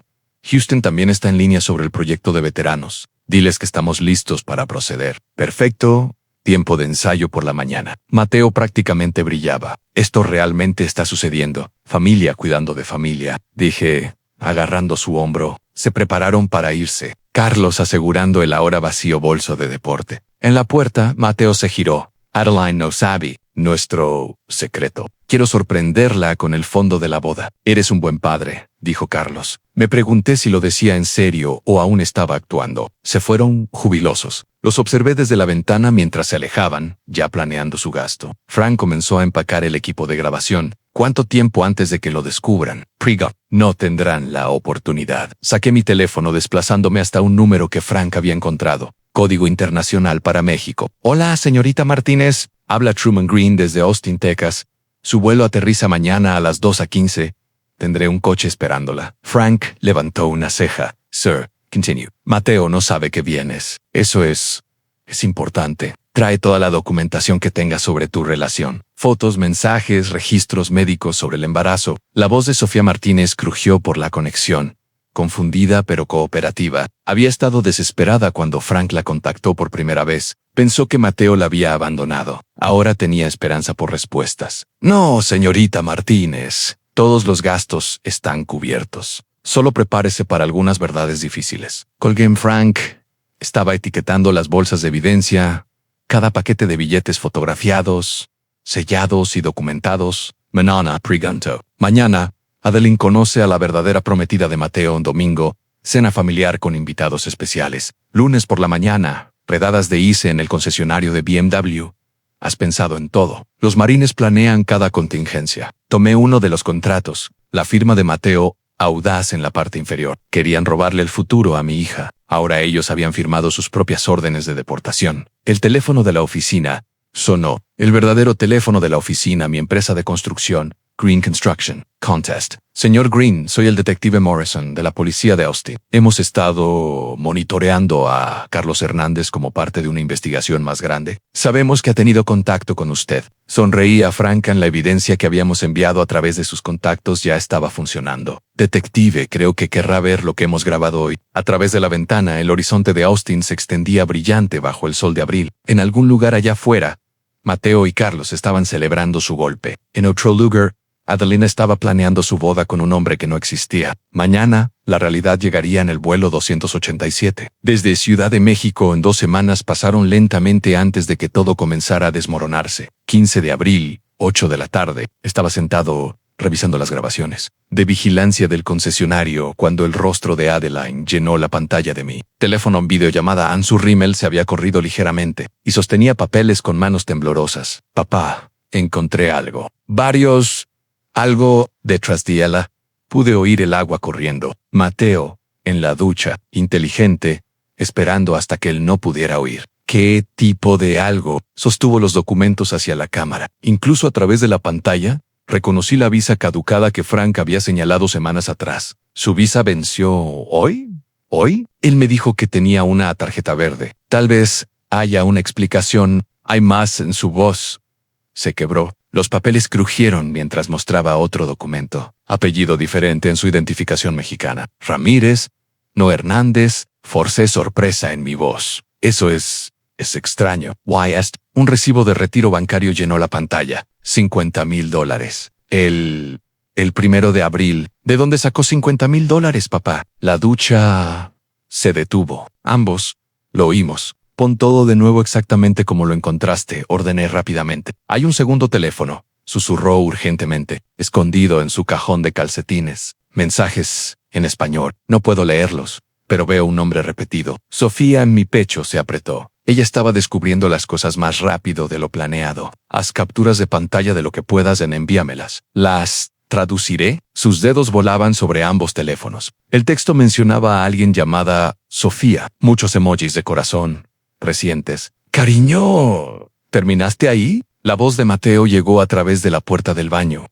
Houston también está en línea sobre el proyecto de veteranos. Diles que estamos listos para proceder. Perfecto. Tiempo de ensayo por la mañana. Mateo prácticamente brillaba. Esto realmente está sucediendo. Familia cuidando de familia, dije, agarrando su hombro. Se prepararon para irse. Carlos asegurando el ahora vacío bolso de deporte. En la puerta, Mateo se giró. Adeline no sabe nuestro secreto. Quiero sorprenderla con el fondo de la boda. Eres un buen padre, dijo Carlos. Me pregunté si lo decía en serio o aún estaba actuando. Se fueron jubilosos. Los observé desde la ventana mientras se alejaban, ya planeando su gasto. Frank comenzó a empacar el equipo de grabación. ¿Cuánto tiempo antes de que lo descubran? Priga. No tendrán la oportunidad. Saqué mi teléfono desplazándome hasta un número que Frank había encontrado. Código internacional para México. Hola, señorita Martínez. Habla Truman Green desde Austin, Texas. Su vuelo aterriza mañana a las 2:15. Tendré un coche esperándola. Frank levantó una ceja. Sir, continue. Mateo no sabe que vienes. Eso es Es importante. Trae toda la documentación que tengas sobre tu relación. Fotos, mensajes, registros médicos sobre el embarazo. La voz de Sofía Martínez crujió por la conexión. Confundida pero cooperativa. Había estado desesperada cuando Frank la contactó por primera vez. Pensó que Mateo la había abandonado. Ahora tenía esperanza por respuestas. No, señorita Martínez. Todos los gastos están cubiertos. Solo prepárese para algunas verdades difíciles. Colgué en Frank. Estaba etiquetando las bolsas de evidencia, cada paquete de billetes fotografiados, sellados y documentados. Mañana, pregunto. Mañana, Adeline conoce a la verdadera prometida de Mateo un domingo, cena familiar con invitados especiales. Lunes por la mañana, redadas de ICE en el concesionario de BMW. Has pensado en todo. Los marines planean cada contingencia. Tomé uno de los contratos, la firma de Mateo, audaz en la parte inferior. Querían robarle el futuro a mi hija. Ahora ellos habían firmado sus propias órdenes de deportación. El teléfono de la oficina sonó. El verdadero teléfono de la oficina, mi empresa de construcción, Green Construction. Contest. Señor Green, soy el detective Morrison, de la policía de Austin. Hemos estado monitoreando a Carlos Hernández como parte de una investigación más grande. Sabemos que ha tenido contacto con usted. Sonreía franca en la evidencia que habíamos enviado a través de sus contactos ya estaba funcionando. Detective, creo que querrá ver lo que hemos grabado hoy. A través de la ventana, el horizonte de Austin se extendía brillante bajo el sol de abril. En algún lugar allá afuera, Mateo y Carlos estaban celebrando su golpe. En otro lugar, Adeline estaba planeando su boda con un hombre que no existía. Mañana, la realidad llegaría en el vuelo 287. Desde Ciudad de México en 2 semanas pasaron lentamente antes de que todo comenzara a desmoronarse. 15 de abril, 8 de la tarde, estaba sentado revisando las grabaciones de vigilancia del concesionario cuando el rostro de Adeline llenó la pantalla de mi teléfono en videollamada. Ansu Rimmel se había corrido ligeramente y sostenía papeles con manos temblorosas. Papá, encontré algo. Algo detrás de ella. Pude oír el agua corriendo. Mateo, en la ducha, inteligente, esperando hasta que él no pudiera oír. ¿Qué tipo de algo? Sostuvo los documentos hacia la cámara. Incluso a través de la pantalla, reconocí la visa caducada que Frank había señalado semanas atrás. ¿Su visa venció hoy? ¿Hoy? Él me dijo que tenía una tarjeta verde. Tal vez haya una explicación. Hay más en su voz. Se quebró. Los papeles crujieron mientras mostraba otro documento. Apellido diferente en su identificación mexicana. Ramírez, no Hernández. Forcé sorpresa en mi voz. Eso es extraño. Un recibo de retiro bancario llenó la pantalla. $50,000. El 1 de abril. ¿De dónde sacó $50,000, papá? La ducha se detuvo. Ambos lo oímos. Pon todo de nuevo exactamente como lo encontraste, ordené rápidamente. Hay un segundo teléfono, susurró urgentemente, escondido en su cajón de calcetines. Mensajes en español. No puedo leerlos, pero veo un nombre repetido. Sofía en mi pecho se apretó. Ella estaba descubriendo las cosas más rápido de lo planeado. Haz capturas de pantalla de lo que puedas en envíamelas. Las traduciré. Sus dedos volaban sobre ambos teléfonos. El texto mencionaba a alguien llamada Sofía. Muchos emojis de corazón recientes. Cariño, ¿terminaste ahí? La voz de Mateo llegó a través de la puerta del baño.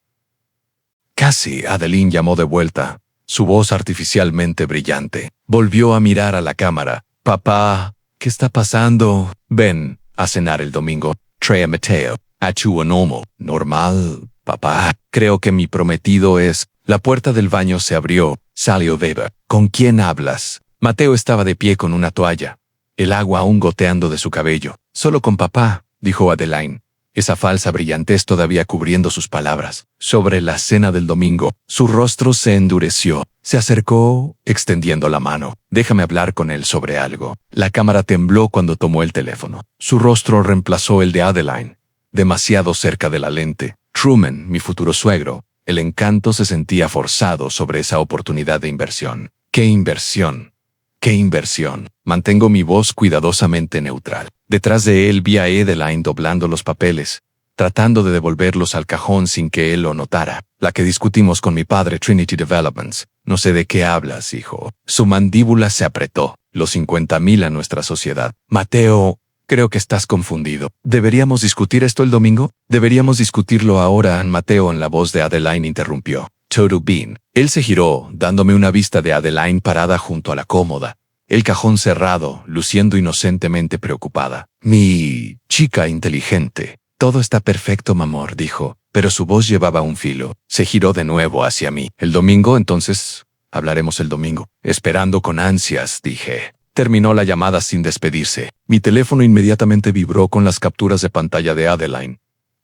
Casi, Adeline llamó de vuelta, su voz artificialmente brillante. Volvió a mirar a la cámara. Papá, ¿qué está pasando? Ven a cenar el domingo. Trae a Mateo. Achuonomo. Normal, papá. Creo que mi prometido es... La puerta del baño se abrió. Salió Weber. ¿Con quién hablas? Mateo estaba de pie con una toalla, el agua aún goteando de su cabello. Solo con papá, dijo Adeline, esa falsa brillantez todavía cubriendo sus palabras. Sobre la cena del domingo, su rostro se endureció. Se acercó, extendiendo la mano. Déjame hablar con él sobre algo. La cámara tembló cuando tomó el teléfono. Su rostro reemplazó el de Adeline, demasiado cerca de la lente. Truman, mi futuro suegro. El encanto se sentía forzado sobre esa oportunidad de inversión. ¿Qué inversión? ¿Qué inversión? Mantengo mi voz cuidadosamente neutral. Detrás de él vi a Adeline doblando los papeles, tratando de devolverlos al cajón sin que él lo notara. La que discutimos con mi padre, Trinity Developments. No sé de qué hablas, hijo. Su mandíbula se apretó. Los 50,000 a nuestra sociedad. Mateo, creo que estás confundido. ¿Deberíamos discutir esto el domingo? Deberíamos discutirlo ahora. Mateo, en la voz de Adeline, interrumpió. Todo bien. Él se giró, dándome una vista de Adeline parada junto a la cómoda, el cajón cerrado, luciendo inocentemente preocupada. Mi chica inteligente. Todo está perfecto, mamor, dijo, pero su voz llevaba un filo. Se giró de nuevo hacia mí. ¿El domingo, entonces? Hablaremos el domingo. Esperando con ansias, dije. Terminó la llamada sin despedirse. Mi teléfono inmediatamente vibró con las capturas de pantalla de Adeline.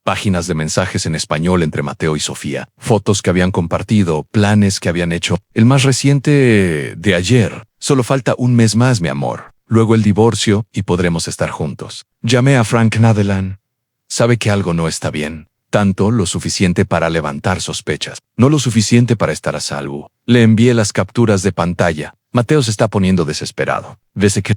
Páginas de mensajes en español entre Mateo y Sofía, fotos que habían compartido, planes que habían hecho. El más reciente de ayer. Solo falta un mes más, mi amor. Luego el divorcio y podremos estar juntos. Llamé a Frank Adeline. Sabe que algo no está bien. Tanto lo suficiente para levantar sospechas, no lo suficiente para estar a salvo. Le envié las capturas de pantalla. Mateo se está poniendo desesperado. Desde que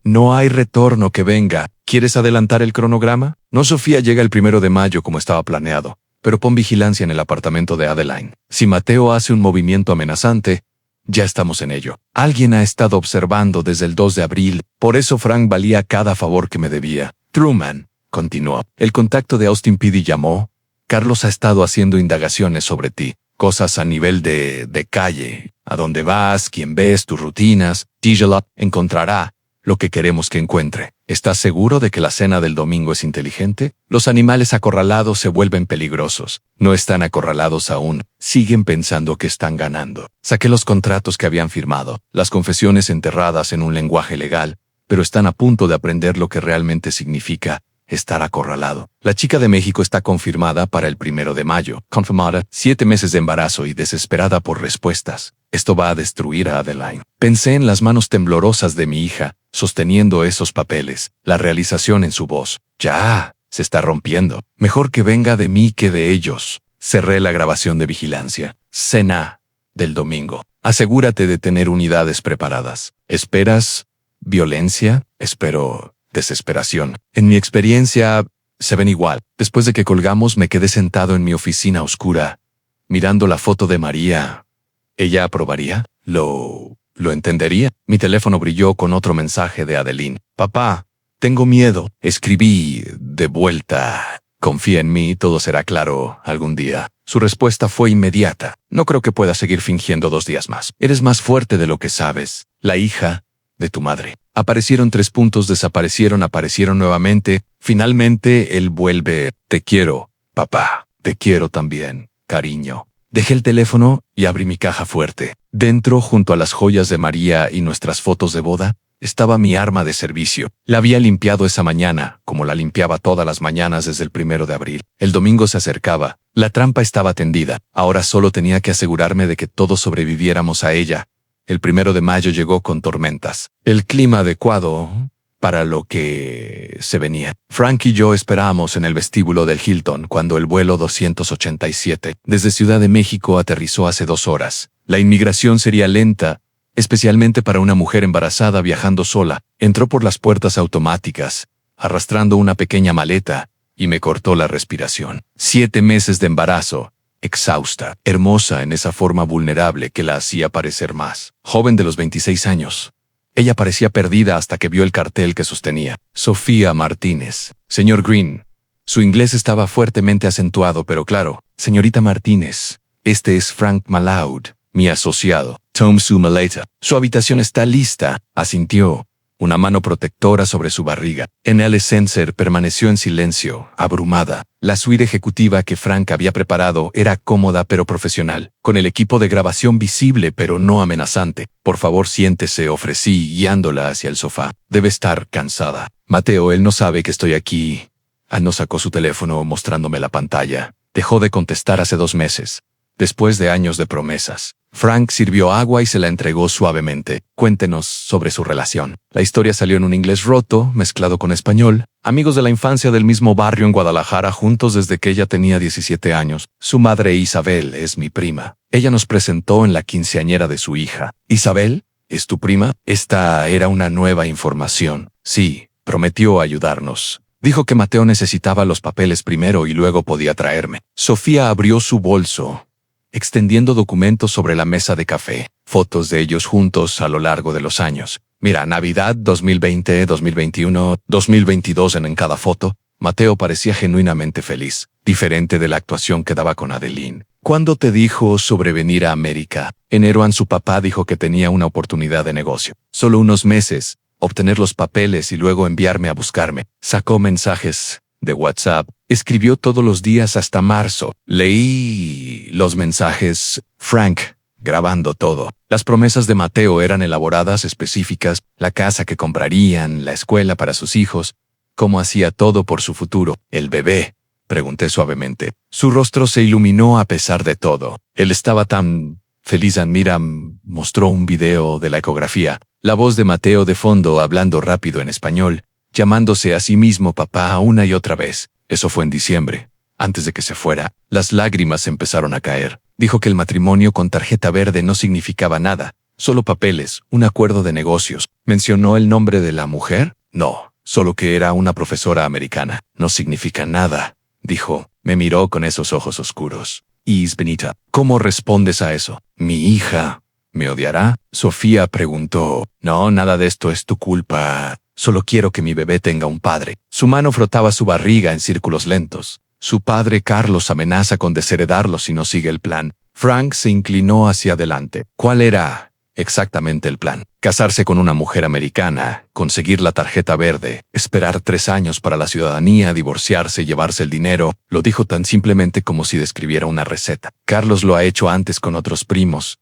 no hay retorno que venga. ¿Quieres adelantar el cronograma? No, Sofía llega el 1 de mayo como estaba planeado, pero pon vigilancia en el apartamento de Adeline. Si Mateo hace un movimiento amenazante, ya estamos en ello. Alguien ha estado observando desde el 2 de abril, por eso Frank valía cada favor que me debía. Truman, continuó. El contacto de Austin Peay llamó. Carlos ha estado haciendo indagaciones sobre ti. Cosas a nivel de calle. A dónde vas, quién ves, tus rutinas. Tigela encontrará lo que queremos que encuentre. ¿Estás seguro de que la cena del domingo es inteligente? Los animales acorralados se vuelven peligrosos. No están acorralados aún. Siguen pensando que están ganando. Saqué los contratos que habían firmado, las confesiones enterradas en un lenguaje legal, pero están a punto de aprender lo que realmente significa estar acorralado. La chica de México está confirmada para el 1 de mayo. Confirmada, 7 meses de embarazo y desesperada por respuestas. Esto va a destruir a Adeline. Pensé en las manos temblorosas de mi hija, sosteniendo esos papeles, la realización en su voz. Ya, se está rompiendo. Mejor que venga de mí que de ellos. Cerré la grabación de vigilancia. Cena del domingo. Asegúrate de tener unidades preparadas. ¿Esperas violencia? Espero desesperación. En mi experiencia, se ven igual. Después de que colgamos, me quedé sentado en mi oficina oscura, mirando la foto de María. ¿Ella aprobaría? ¿Lo entendería? Mi teléfono brilló con otro mensaje de Adeline. Papá, tengo miedo. Escribí de vuelta. Confía en mí, todo será claro algún día. Su respuesta fue inmediata. No creo que pueda seguir fingiendo 2 días más. Eres más fuerte de lo que sabes. La hija de tu madre. Aparecieron 3 puntos, desaparecieron, aparecieron nuevamente. Finalmente, él vuelve. Te quiero, papá. Te quiero también, cariño. Dejé el teléfono y abrí mi caja fuerte. Dentro, junto a las joyas de María y nuestras fotos de boda, estaba mi arma de servicio. La había limpiado esa mañana, como la limpiaba todas las mañanas desde el 1 de abril. El domingo se acercaba. La trampa estaba tendida. Ahora solo tenía que asegurarme de que todos sobreviviéramos a ella. El 1 de mayo llegó con tormentas. El clima adecuado para lo que se venía. Frank y yo esperábamos en el vestíbulo del Hilton cuando el vuelo 287 desde Ciudad de México aterrizó hace 2 horas. La inmigración sería lenta, especialmente para una mujer embarazada viajando sola. Entró por las puertas automáticas, arrastrando una pequeña maleta, y me cortó la respiración. 7 meses de embarazo. Exhausta, hermosa en esa forma vulnerable que la hacía parecer más joven de los 26 años. Ella parecía perdida hasta que vio el cartel que sostenía. Sofía Martínez. Señor Green. Su inglés estaba fuertemente acentuado, pero claro. Señorita Martínez, este es Frank Malaud, mi asociado. Tom su maleta. Su habitación está lista, asintió. Una mano protectora sobre su barriga. N.L. Sensor permaneció en silencio, abrumada. La suite ejecutiva que Frank había preparado era cómoda pero profesional, con el equipo de grabación visible pero no amenazante. Por favor, siéntese, ofrecí, guiándola hacia el sofá. Debe estar cansada. Mateo, él no sabe que estoy aquí. No sacó su teléfono mostrándome la pantalla. Dejó de contestar hace 2 meses. Después de años de promesas. Frank sirvió agua y se la entregó suavemente. Cuéntenos sobre su relación. La historia salió en un inglés roto, mezclado con español. Amigos de la infancia del mismo barrio en Guadalajara, juntos desde que ella tenía 17 años. Su madre Isabel es mi prima. Ella nos presentó en la quinceañera de su hija. ¿Isabel? ¿Es tu prima? Esta era una nueva información. Sí, prometió ayudarnos. Dijo que Mateo necesitaba los papeles primero y luego podía traerme. Sofía abrió su bolso, extendiendo documentos sobre la mesa de café, fotos de ellos juntos a lo largo de los años. Mira, Navidad 2020, 2021, 2022 en cada foto. Mateo parecía genuinamente feliz, diferente de la actuación que daba con Adeline. ¿Cuándo te dijo sobre venir a América? Enero su papá dijo que tenía una oportunidad de negocio. Solo unos meses, obtener los papeles y luego enviarme a buscarme. Sacó mensajes de WhatsApp. Escribió todos los días hasta marzo. Leí los mensajes. Frank, grabando todo. Las promesas de Mateo eran elaboradas, específicas, la casa que comprarían, la escuela para sus hijos, cómo hacía todo por su futuro. El bebé, pregunté suavemente. Su rostro se iluminó a pesar de todo. Él estaba tan feliz. Miriam mostró un video de la ecografía. La voz de Mateo de fondo hablando rápido en español, llamándose a sí mismo papá una y otra vez. Eso fue en diciembre. Antes de que se fuera, las lágrimas empezaron a caer. Dijo que el matrimonio con tarjeta verde no significaba nada, solo papeles, un acuerdo de negocios. ¿Mencionó el nombre de la mujer? No, solo que era una profesora americana. No significa nada, dijo. Me miró con esos ojos oscuros. Benita, ¿cómo respondes a eso? Mi hija ¿me odiará? Sofía preguntó. No, nada de esto es tu culpa. Solo quiero que mi bebé tenga un padre. Su mano frotaba su barriga en círculos lentos. Su padre Carlos amenaza con desheredarlo si no sigue el plan. Frank se inclinó hacia adelante. ¿Cuál era exactamente el plan? Casarse con una mujer americana, conseguir la tarjeta verde, esperar 3 años para la ciudadanía, divorciarse y llevarse el dinero. Lo dijo tan simplemente como si describiera una receta. Carlos lo ha hecho antes con otros primos.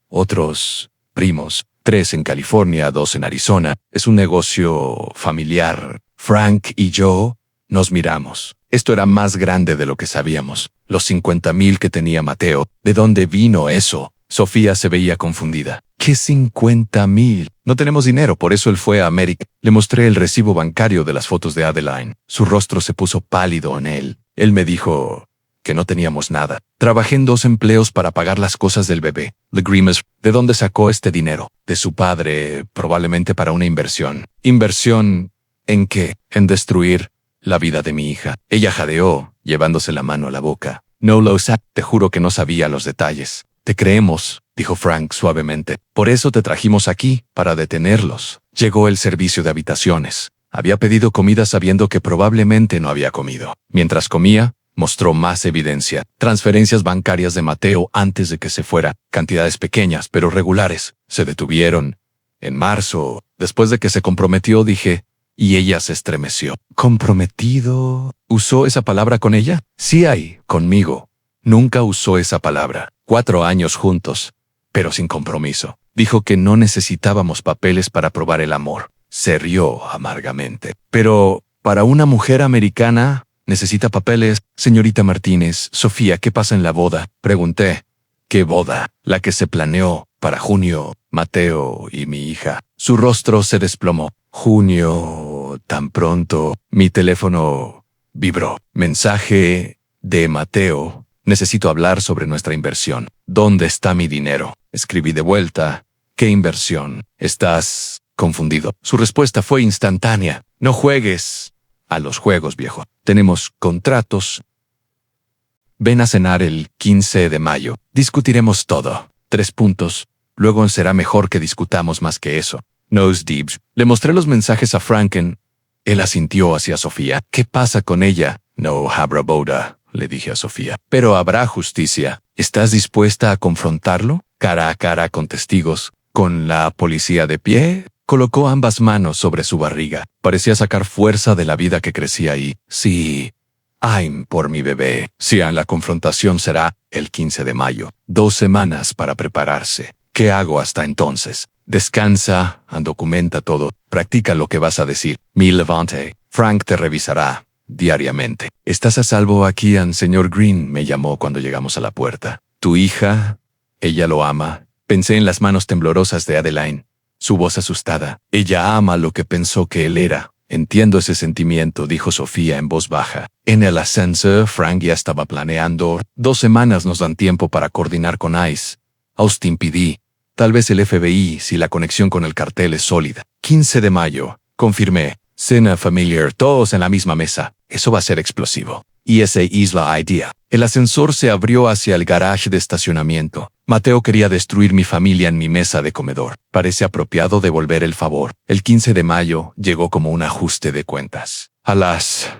3 en California, 2 en Arizona. Es un negocio familiar. Frank y yo nos miramos. Esto era más grande de lo que sabíamos. Los 50,000 que tenía Mateo. ¿De dónde vino eso? Sofía se veía confundida. ¿Qué 50,000? No tenemos dinero, por eso él fue a América. Le mostré el recibo bancario de las fotos de Adeline. Su rostro se puso pálido en él. Él me dijo que no teníamos nada. Trabajé en 2 empleos para pagar las cosas del bebé. Legrimes, ¿de dónde sacó este dinero? De su padre, probablemente para una inversión. ¿Inversión en qué? En destruir la vida de mi hija. Ella jadeó, llevándose la mano a la boca. No lo sé, te juro que no sabía los detalles. Te creemos, dijo Frank suavemente. Por eso te trajimos aquí, para detenerlos. Llegó el servicio de habitaciones. Había pedido comida sabiendo que probablemente no había comido. Mientras comía, mostró más evidencia. Transferencias bancarias de Mateo antes de que se fuera. Cantidades pequeñas, pero regulares. Se detuvieron. En marzo, después de que se comprometió, dije, y ella se estremeció. ¿Comprometido? ¿Usó esa palabra con ella? Sí conmigo. Nunca usó esa palabra. 4 años juntos, pero sin compromiso. Dijo que no necesitábamos papeles para probar el amor. Se rió amargamente. Pero, para una mujer americana, necesita papeles. Señorita Martínez, Sofía, ¿qué pasa en la boda? Pregunté. ¿Qué boda? La que se planeó para junio, Mateo y mi hija. Su rostro se desplomó. Junio, tan pronto. Mi teléfono vibró. Mensaje de Mateo. Necesito hablar sobre nuestra inversión. ¿Dónde está mi dinero? Escribí de vuelta. ¿Qué inversión? ¿Estás confundido? Su respuesta fue instantánea. No juegues a los juegos, viejo. Tenemos contratos. Ven a cenar el 15 de mayo. Discutiremos todo. 3 puntos. Luego será mejor que discutamos más que eso. Nose deep. Le mostré los mensajes a Franken. Él asintió hacia Sofía. ¿Qué pasa con ella? No habrá boda, le dije a Sofía. Pero habrá justicia. ¿Estás dispuesta a confrontarlo? Cara a cara con testigos. ¿Con la policía de pie? Colocó ambas manos sobre su barriga. Parecía sacar fuerza de la vida que crecía ahí. Sí. Por mi bebé. Sí, la confrontación será el 15 de mayo. 2 semanas para prepararse. ¿Qué hago hasta entonces? Descansa, documenta todo. Practica lo que vas a decir. Mi levante. Frank te revisará diariamente. ¿Estás a salvo aquí, señor Green? Me llamó cuando llegamos a la puerta. ¿Tu hija? Ella lo ama. Pensé en las manos temblorosas de Adeline. Su voz asustada. Ella ama lo que pensó que él era. Entiendo ese sentimiento, dijo Sofía en voz baja. En el ascensor, Frank ya estaba planeando. 2 semanas nos dan tiempo para coordinar con ICE. Austin PD. Tal vez el FBI, si la conexión con el cartel es sólida. 15 de mayo. Confirmé. Cena familiar, todos en la misma mesa. Eso va a ser explosivo. Y esa es la idea. El ascensor se abrió hacia el garage de estacionamiento. Mateo quería destruir mi familia en mi mesa de comedor. Parece apropiado devolver el favor. El 15 de mayo llegó como un ajuste de cuentas. A las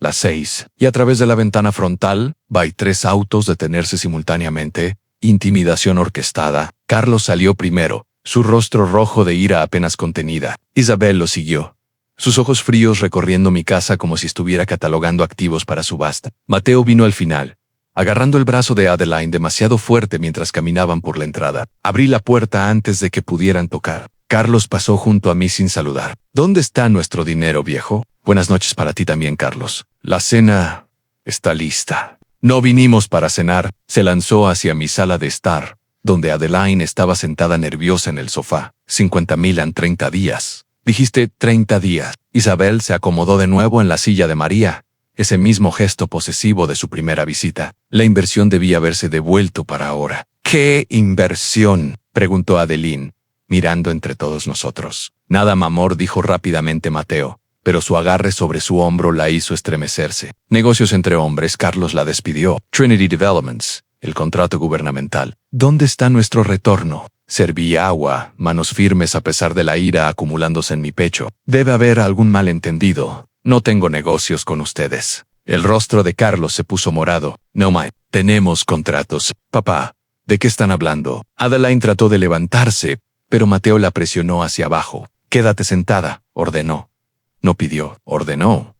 Las 6. Y a través de la ventana frontal, vi 3 autos detenerse simultáneamente. Intimidación orquestada. Carlos salió primero, su rostro rojo de ira apenas contenida. Isabel lo siguió, sus ojos fríos recorriendo mi casa como si estuviera catalogando activos para subasta. Mateo vino al final, agarrando el brazo de Adeline demasiado fuerte mientras caminaban por la entrada. Abrí la puerta antes de que pudieran tocar. Carlos pasó junto a mí sin saludar. ¿Dónde está nuestro dinero, viejo? Buenas noches para ti también, Carlos. La cena está lista. No vinimos para cenar. Se lanzó hacia mi sala de estar, donde Adeline estaba sentada nerviosa en el sofá. 50,000 en 30 días. Dijiste 30 días. Isabel se acomodó de nuevo en la silla de María. Ese mismo gesto posesivo de su primera visita. La inversión debía haberse devuelto para ahora. ¿Qué inversión?, preguntó Adeline, mirando entre todos nosotros. Nada, mamor, dijo rápidamente Mateo, pero su agarre sobre su hombro la hizo estremecerse. Negocios entre hombres. Carlos la despidió. Trinity Developments, el contrato gubernamental. ¿Dónde está nuestro retorno? Serví agua, manos firmes a pesar de la ira acumulándose en mi pecho. Debe haber algún malentendido. No tengo negocios con ustedes. El rostro de Carlos se puso morado. No, Mike. Tenemos contratos. Papá, ¿de qué están hablando? Adeline trató de levantarse, pero Mateo la presionó hacia abajo. Quédate sentada, ordenó. No pidió, ordenó.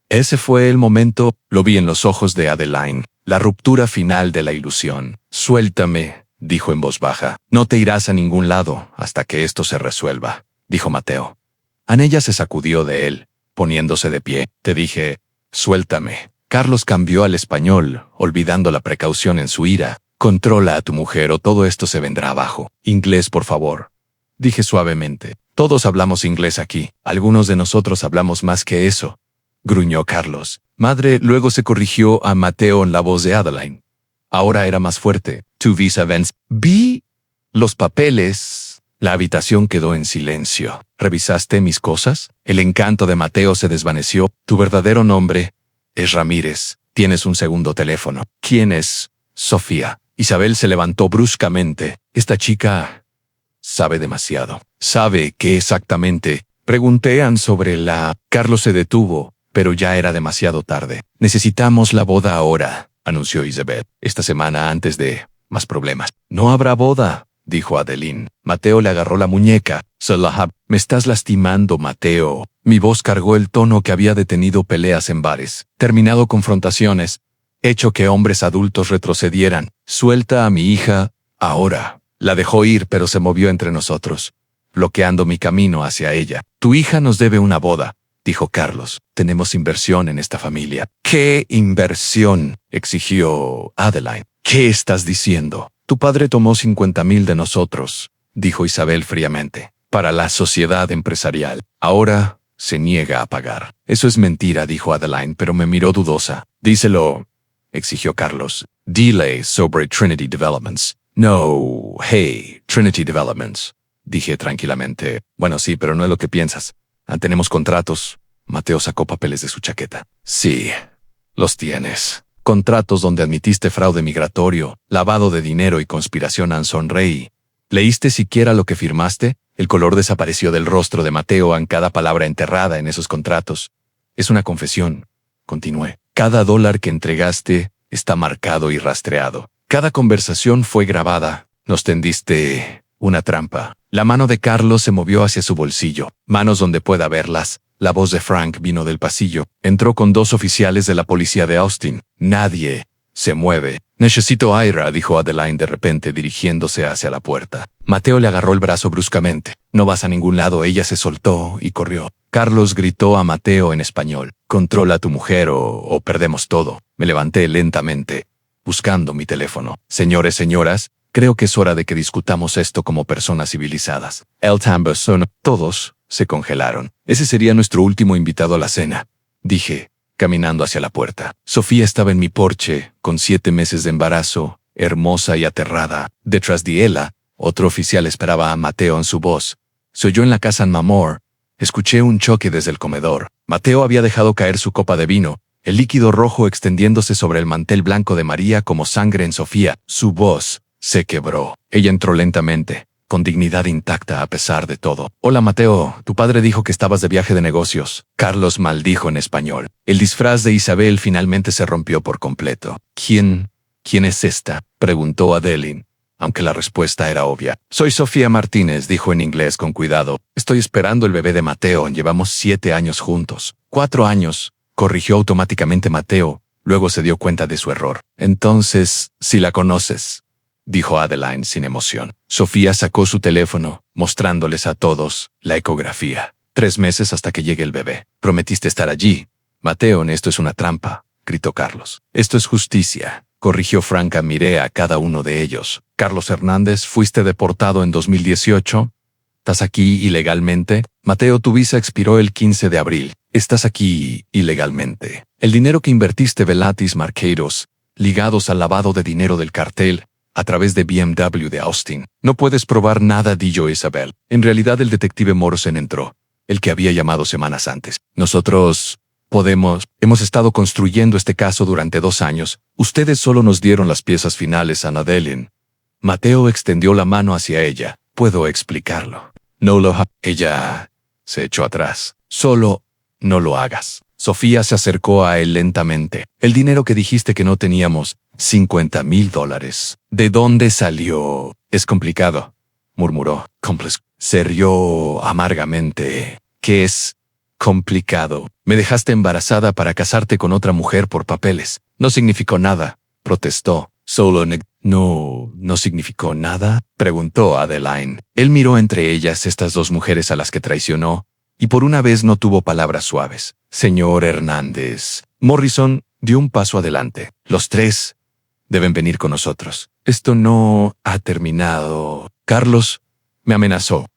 Ese fue el momento, lo vi en los ojos de Adeline, la ruptura final de la ilusión. Suéltame, dijo en voz baja. No te irás a ningún lado hasta que esto se resuelva, dijo Mateo. Anella se sacudió de él, poniéndose de pie. Te dije, suéltame. Carlos cambió al español, olvidando la precaución en su ira. Controla a tu mujer o todo esto se vendrá abajo. Inglés, por favor, dije suavemente. Todos hablamos inglés aquí. Algunos de nosotros hablamos más que eso, gruñó Carlos. Madre, luego se corrigió a Mateo en la voz de Adeline. Ahora era más fuerte. Tu visa vence. Vi los papeles. La habitación quedó en silencio. ¿Revisaste mis cosas? El encanto de Mateo se desvaneció. Tu verdadero nombre es Ramírez. Tienes un segundo teléfono. ¿Quién es? Sofía. Isabel se levantó bruscamente. Esta chica sabe demasiado. ¿Sabe qué exactamente? Pregunté sobre la... Carlos se detuvo, pero ya era demasiado tarde. Necesitamos la boda ahora, anunció Isabel. Esta semana antes de más problemas. No habrá boda, dijo Adeline. Mateo le agarró la muñeca. Salah, me estás lastimando, Mateo. Mi voz cargó el tono que había detenido peleas en bares, terminado confrontaciones, hecho que hombres adultos retrocedieran. Suelta a mi hija ahora. La dejó ir, pero se movió entre nosotros, bloqueando mi camino hacia ella. Tu hija nos debe una boda, dijo Carlos. Tenemos inversión en esta familia. ¿Qué inversión?, exigió Adeline. ¿Qué estás diciendo? Tu padre tomó 50,000 de nosotros, dijo Isabel fríamente, para la sociedad empresarial. Ahora se niega a pagar. Eso es mentira, dijo Adeline, pero me miró dudosa. Díselo, exigió Carlos. Dile sobre Trinity Developments. No, hey, Trinity Developments, dije tranquilamente. Bueno, sí, pero no es lo que piensas. Tenemos contratos. Mateo sacó papeles de su chaqueta. Sí, los tienes. Contratos donde admitiste fraude migratorio, lavado de dinero y conspiración. Sonreí. ¿Leíste siquiera lo que firmaste? El color desapareció del rostro de Mateo en cada palabra enterrada en esos contratos. Es una confesión, continué. Cada dólar que entregaste está marcado y rastreado. Cada conversación fue grabada. Nos tendiste una trampa. La mano de Carlos se movió hacia su bolsillo. Manos donde pueda verlas. La voz de Frank vino del pasillo. Entró con 2 oficiales de la policía de Austin. Nadie se mueve. Necesito a Ira, dijo Adeline de repente, dirigiéndose hacia la puerta. Mateo le agarró el brazo bruscamente. No vas a ningún lado. Ella se soltó y corrió. Carlos gritó a Mateo en español. Controla a tu mujer o perdemos todo. Me levanté lentamente, buscando mi teléfono. Señores, señoras, creo que es hora de que discutamos esto como personas civilizadas. El Tamberson, todos se congelaron. Ese sería nuestro último invitado a la cena, dije, caminando hacia la puerta. Sofía estaba en mi porche, con 7 meses de embarazo, hermosa y aterrada. Detrás de ella, otro oficial esperaba a Mateo en su voz. Se oyó en la casa en Mamor. Escuché un choque desde el comedor. Mateo había dejado caer su copa de vino, el líquido rojo extendiéndose sobre el mantel blanco de María como sangre en Sofía. Su voz se quebró. Ella entró lentamente, con dignidad intacta a pesar de todo. Hola Mateo, tu padre dijo que estabas de viaje de negocios. Carlos maldijo en español. El disfraz de Isabel finalmente se rompió por completo. ¿Quién es esta?, preguntó Adeline, aunque la respuesta era obvia. Soy Sofía Martínez, dijo en inglés con cuidado. Estoy esperando el bebé de Mateo, llevamos 7 años juntos. 4 años, corrigió automáticamente Mateo, luego se dio cuenta de su error. Entonces, si la conoces, dijo Adeline sin emoción. Sofía sacó su teléfono, mostrándoles a todos la ecografía. 3 meses hasta que llegue el bebé. Prometiste estar allí. Mateo, esto es una trampa, gritó Carlos. Esto es justicia, corrigió Franca. Miré a cada uno de ellos. Carlos Hernández, fuiste deportado en 2018. ¿Estás aquí ilegalmente? Mateo, tu visa expiró el 15 de abril. Estás aquí ilegalmente. El dinero que invertiste Velatis Marqueiros, ligados al lavado de dinero del cartel, a través de BMW de Austin. No puedes probar nada, dijo Isabel. En realidad el detective Morrison entró, el que había llamado semanas antes. Nosotros hemos estado construyendo este caso durante 2 años. Ustedes solo nos dieron las piezas finales, a Adeline. Mateo extendió la mano hacia ella. Puedo explicarlo. No lo ha... Ella se echó atrás. Solo no lo hagas. Sofía se acercó a él lentamente. El dinero que dijiste que no teníamos, $50,000. ¿De dónde salió? Es complicado, murmuró. Se rió amargamente. ¿Qué es complicado? Me dejaste embarazada para casarte con otra mujer por papeles. No significó nada, protestó. No significó nada, preguntó Adeline. Él miró entre ellas estas 2 mujeres a las que traicionó, y por una vez no tuvo palabras suaves. Señor Hernández. Morrison dio un paso adelante. Los 3 deben venir con nosotros. Esto no ha terminado. Carlos me amenazó.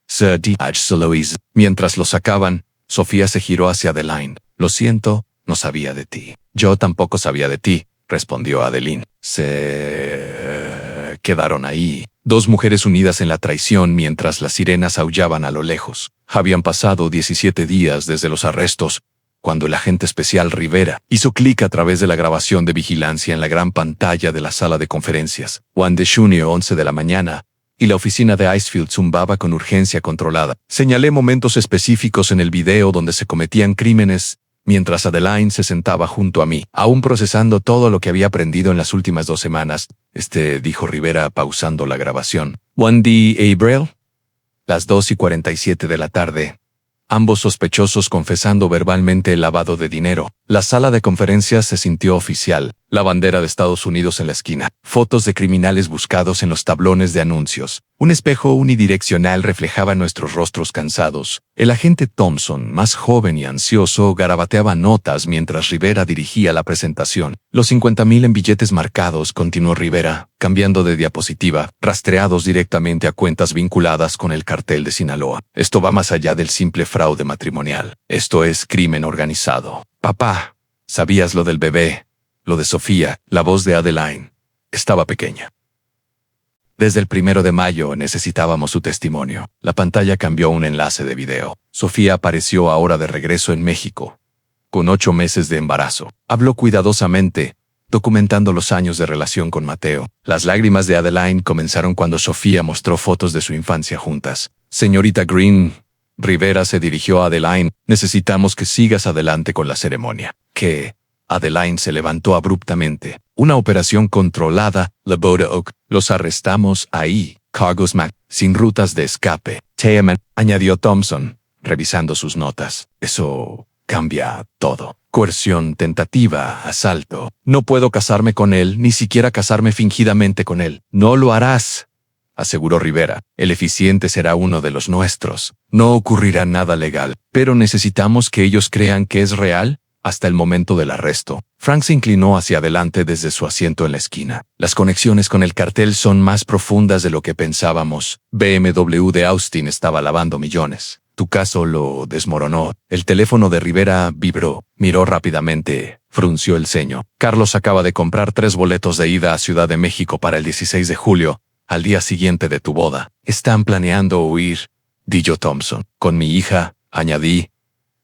Mientras lo sacaban, Sofía se giró hacia Adeline. Lo siento, no sabía de ti. Yo tampoco sabía de ti, respondió Adeline. Se quedaron ahí, 2 mujeres unidas en la traición mientras las sirenas aullaban a lo lejos. Habían pasado 17 días desde los arrestos, cuando el agente especial Rivera hizo clic a través de la grabación de vigilancia en la gran pantalla de la sala de conferencias. Juan de junio, 11 de la mañana, y la oficina de Icefield zumbaba con urgencia controlada. Señalé momentos específicos en el video donde se cometían crímenes, mientras Adeline se sentaba junto a mí, aún procesando todo lo que había aprendido en las últimas 2 semanas. Dijo Rivera pausando la grabación. Wendy Abril. Las 2:47 de la tarde. Ambos sospechosos confesando verbalmente el lavado de dinero. La sala de conferencias se sintió oficial. La bandera de Estados Unidos en la esquina. Fotos de criminales buscados en los tablones de anuncios. Un espejo unidireccional reflejaba nuestros rostros cansados. El agente Thompson, más joven y ansioso, garabateaba notas mientras Rivera dirigía la presentación. Los 50,000 en billetes marcados, continuó Rivera, cambiando de diapositiva, rastreados directamente a cuentas vinculadas con el cartel de Sinaloa. Esto va más allá del simple fraude matrimonial. Esto es crimen organizado. Papá, ¿sabías lo del bebé? Lo de Sofía. La voz de Adeline estaba pequeña. Desde el 1 de mayo necesitábamos su testimonio. La pantalla cambió a un enlace de video. Sofía apareció ahora de regreso en México, con 8 meses de embarazo. Habló cuidadosamente, documentando los años de relación con Mateo. Las lágrimas de Adeline comenzaron cuando Sofía mostró fotos de su infancia juntas. Señorita Green, Rivera se dirigió a Adeline. Necesitamos que sigas adelante con la ceremonia. ¿Qué? Adeline se levantó abruptamente. Una operación controlada, La Boda Oak. Los arrestamos ahí. Cargos Mac, sin rutas de escape. Teeman, añadió Thompson, revisando sus notas. Eso cambia todo. Coerción, tentativa, asalto. No puedo casarme con él, ni siquiera casarme fingidamente con él. No lo harás, aseguró Rivera. El eficiente será uno de los nuestros. No ocurrirá nada legal, pero necesitamos que ellos crean que es real hasta el momento del arresto. Frank se inclinó hacia adelante desde su asiento en la esquina. Las conexiones con el cartel son más profundas de lo que pensábamos. BMW de Austin estaba lavando millones. Tu caso lo desmoronó. El teléfono de Rivera vibró. Miró rápidamente. Frunció el ceño. Carlos acaba de comprar 3 boletos de ida a Ciudad de México para el 16 de julio, al día siguiente de tu boda. Están planeando huir, dijo Thompson. Con mi hija, añadí.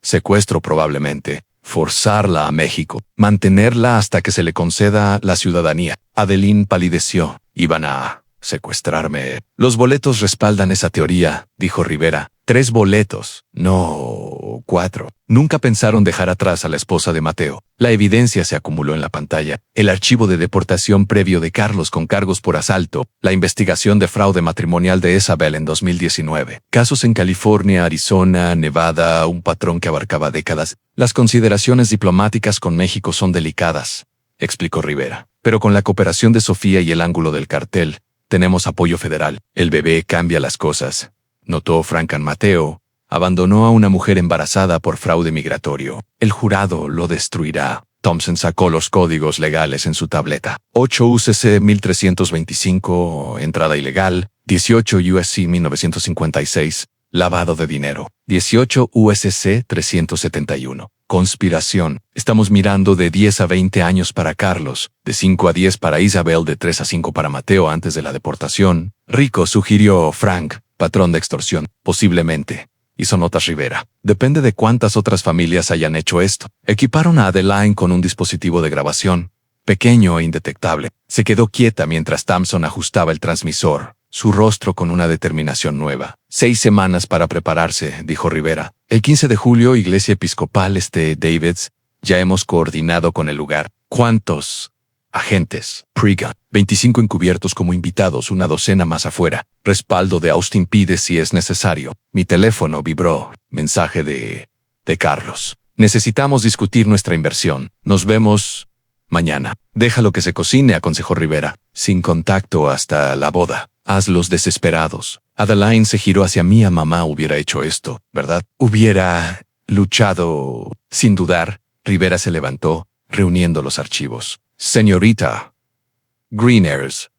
Secuestro probablemente. Forzarla a México. Mantenerla hasta que se le conceda la ciudadanía. Adeline palideció. Iban a ¿Secuestrarme? Los boletos respaldan esa teoría, dijo Rivera. 3 boletos, no 4. Nunca pensaron dejar atrás a la esposa de Mateo. La evidencia se acumuló en la pantalla. El archivo de deportación previo de Carlos con cargos por asalto, la investigación de fraude matrimonial de Isabel en 2019, casos en California, Arizona, Nevada, un patrón que abarcaba décadas. Las consideraciones diplomáticas con México son delicadas, explicó Rivera. Pero con la cooperación de Sofía y el ángulo del cartel, tenemos apoyo federal. El bebé cambia las cosas, notó Frank. Mateo abandonó a una mujer embarazada por fraude migratorio. El jurado lo destruirá. Thompson sacó los códigos legales en su tableta. 8 UCC 1325, entrada ilegal. 18 USC 1956, lavado de dinero. 18 USC 371. Conspiración. Estamos mirando de 10 a 20 años para Carlos, de 5 a 10 para Isabel, de 3 a 5 para Mateo antes de la deportación. Rico, sugirió Frank, patrón de extorsión, posiblemente. Hizo notas Rivera. Depende de cuántas otras familias hayan hecho esto. Equiparon a Adeline con un dispositivo de grabación, pequeño e indetectable. Se quedó quieta mientras Thompson ajustaba el transmisor, su rostro con una determinación nueva. 6 semanas para prepararse, dijo Rivera. El 15 de julio, Iglesia Episcopal Davids. Ya hemos coordinado con el lugar. ¿Cuántos agentes? Priga. 25 encubiertos como invitados, una docena más afuera. Respaldo de Austin pide si es necesario. Mi teléfono vibró. Mensaje de Carlos. Necesitamos discutir nuestra inversión. Nos vemos mañana. Déjalo que se cocine, aconsejó Rivera. Sin contacto hasta la boda. Hazlos desesperados. Adeline se giró hacia mí. A mamá hubiera hecho esto, ¿verdad? Hubiera luchado. Sin dudar. Rivera se levantó, reuniendo los archivos. Señorita Greeners,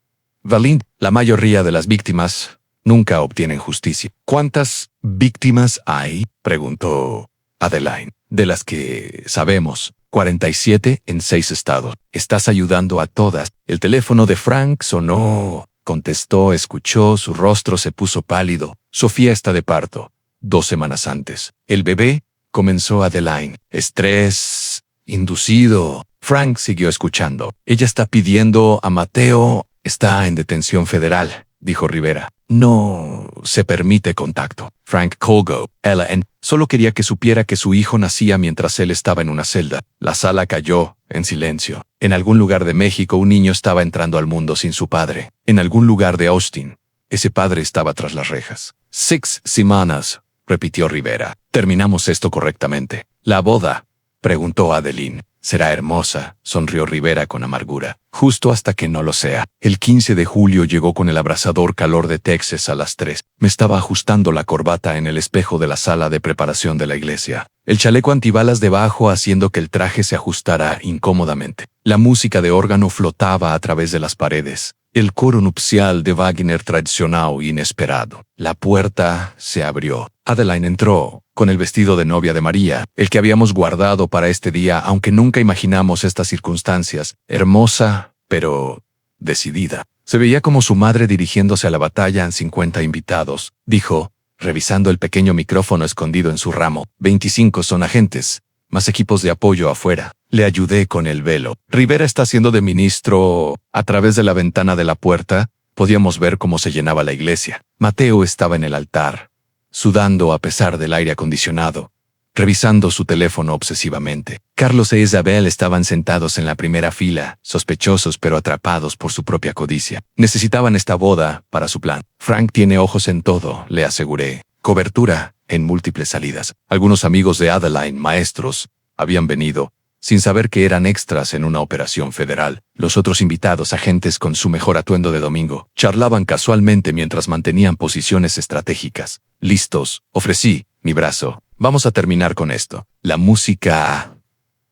Valin, la mayoría de las víctimas nunca obtienen justicia. ¿Cuántas víctimas hay?, preguntó Adeline. De las que sabemos, 47 en 6 estados. Estás ayudando a todas. El teléfono de Frank sonó. Contestó, escuchó, su rostro se puso pálido. Sofía está de parto. 2 semanas antes. El bebé, comenzó Adeline. Estrés inducido. Frank siguió escuchando. Ella está pidiendo a Mateo. Está en detención federal, dijo Rivera. No se permite contacto. Frank colgó. Ellen solo quería que supiera que su hijo nacía mientras él estaba en una celda. La sala cayó en silencio. En algún lugar de México un niño estaba entrando al mundo sin su padre. En algún lugar de Austin, ese padre estaba tras las rejas. 6 semanas, repitió Rivera. Terminamos esto correctamente. ¿La boda?, preguntó Adeline. Será hermosa, sonrió Rivera con amargura. Justo hasta que no lo sea. El 15 de julio llegó con el abrasador calor de Texas a las 3. Me estaba ajustando la corbata en el espejo de la sala de preparación de la iglesia. El chaleco antibalas debajo haciendo que el traje se ajustara incómodamente. La música de órgano flotaba a través de las paredes. El coro nupcial de Wagner tradicional e inesperado. La puerta se abrió. Adeline entró, con el vestido de novia de María, el que habíamos guardado para este día, aunque nunca imaginamos estas circunstancias. Hermosa, pero decidida. Se veía como su madre dirigiéndose a la batalla en 50 invitados. Dijo, revisando el pequeño micrófono escondido en su ramo. 25 son agentes, más equipos de apoyo afuera. Le ayudé con el velo. Rivera está haciendo de ministro. A través de la ventana de la puerta, podíamos ver cómo se llenaba la iglesia. Mateo estaba en el altar, sudando a pesar del aire acondicionado, revisando su teléfono obsesivamente. Carlos e Isabel estaban sentados en la primera fila, sospechosos pero atrapados por su propia codicia. Necesitaban esta boda para su plan. Frank tiene ojos en todo, le aseguré. Cobertura en múltiples salidas. Algunos amigos de Adeline, maestros, habían venido, sin saber que eran extras en una operación federal. Los otros invitados, agentes con su mejor atuendo de domingo, charlaban casualmente mientras mantenían posiciones estratégicas. Listos, ofrecí mi brazo. Vamos a terminar con esto. La música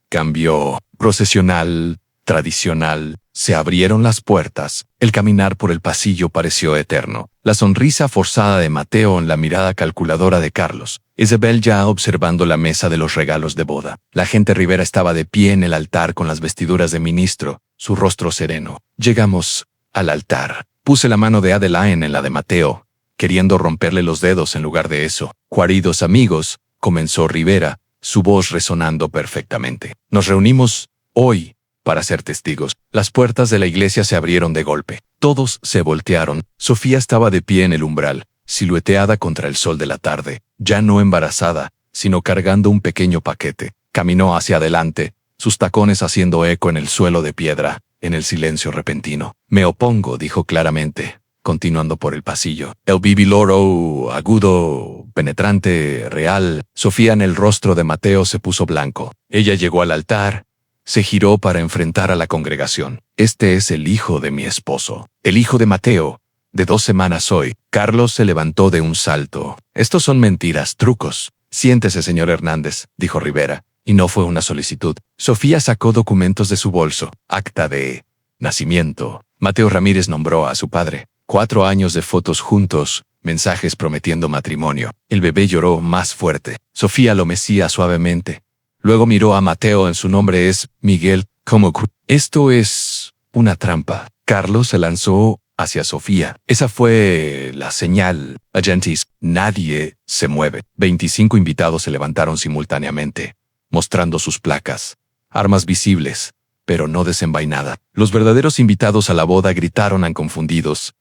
cambió. Procesional, tradicional. Se abrieron las puertas. El caminar por el pasillo pareció eterno. La sonrisa forzada de Mateo en la mirada calculadora de Carlos. Isabel ya observando la mesa de los regalos de boda. La gente Rivera estaba de pie en el altar con las vestiduras de ministro, su rostro sereno. Llegamos al altar. Puse la mano de Adeline en la de Mateo, queriendo romperle los dedos en lugar de eso. Queridos amigos, comenzó Rivera, su voz resonando perfectamente. Nos reunimos hoy para ser testigos. Las puertas de la iglesia se abrieron de golpe. Todos se voltearon. Sofía estaba de pie en el umbral, silueteada contra el sol de la tarde, ya no embarazada, sino cargando un pequeño paquete. Caminó hacia adelante, sus tacones haciendo eco en el suelo de piedra, en el silencio repentino. Me opongo, dijo claramente, continuando por el pasillo. El bibiloro, agudo, penetrante, real. Sofía, en el rostro de Mateo se puso blanco. Ella llegó al altar, se giró para enfrentar a la congregación. Este es el hijo de mi esposo, el hijo de Mateo. De 2 semanas hoy. Carlos se levantó de un salto. Estos son mentiras, trucos. Siéntese, señor Hernández, dijo Rivera. Y no fue una solicitud. Sofía sacó documentos de su bolso. Acta de nacimiento. Mateo Ramírez nombró a su padre. 4 años de fotos juntos, mensajes prometiendo matrimonio. El bebé lloró más fuerte. Sofía lo mecía suavemente. Luego miró a Mateo. En su nombre es Miguel. ¿Cómo? Esto es una trampa. Carlos se lanzó hacia Sofía. Esa fue la señal. Agentis. Nadie se mueve. 25 invitados se levantaron simultáneamente, mostrando sus placas. Armas visibles, pero no desenvainada. Los verdaderos invitados a la boda gritaron confundidos.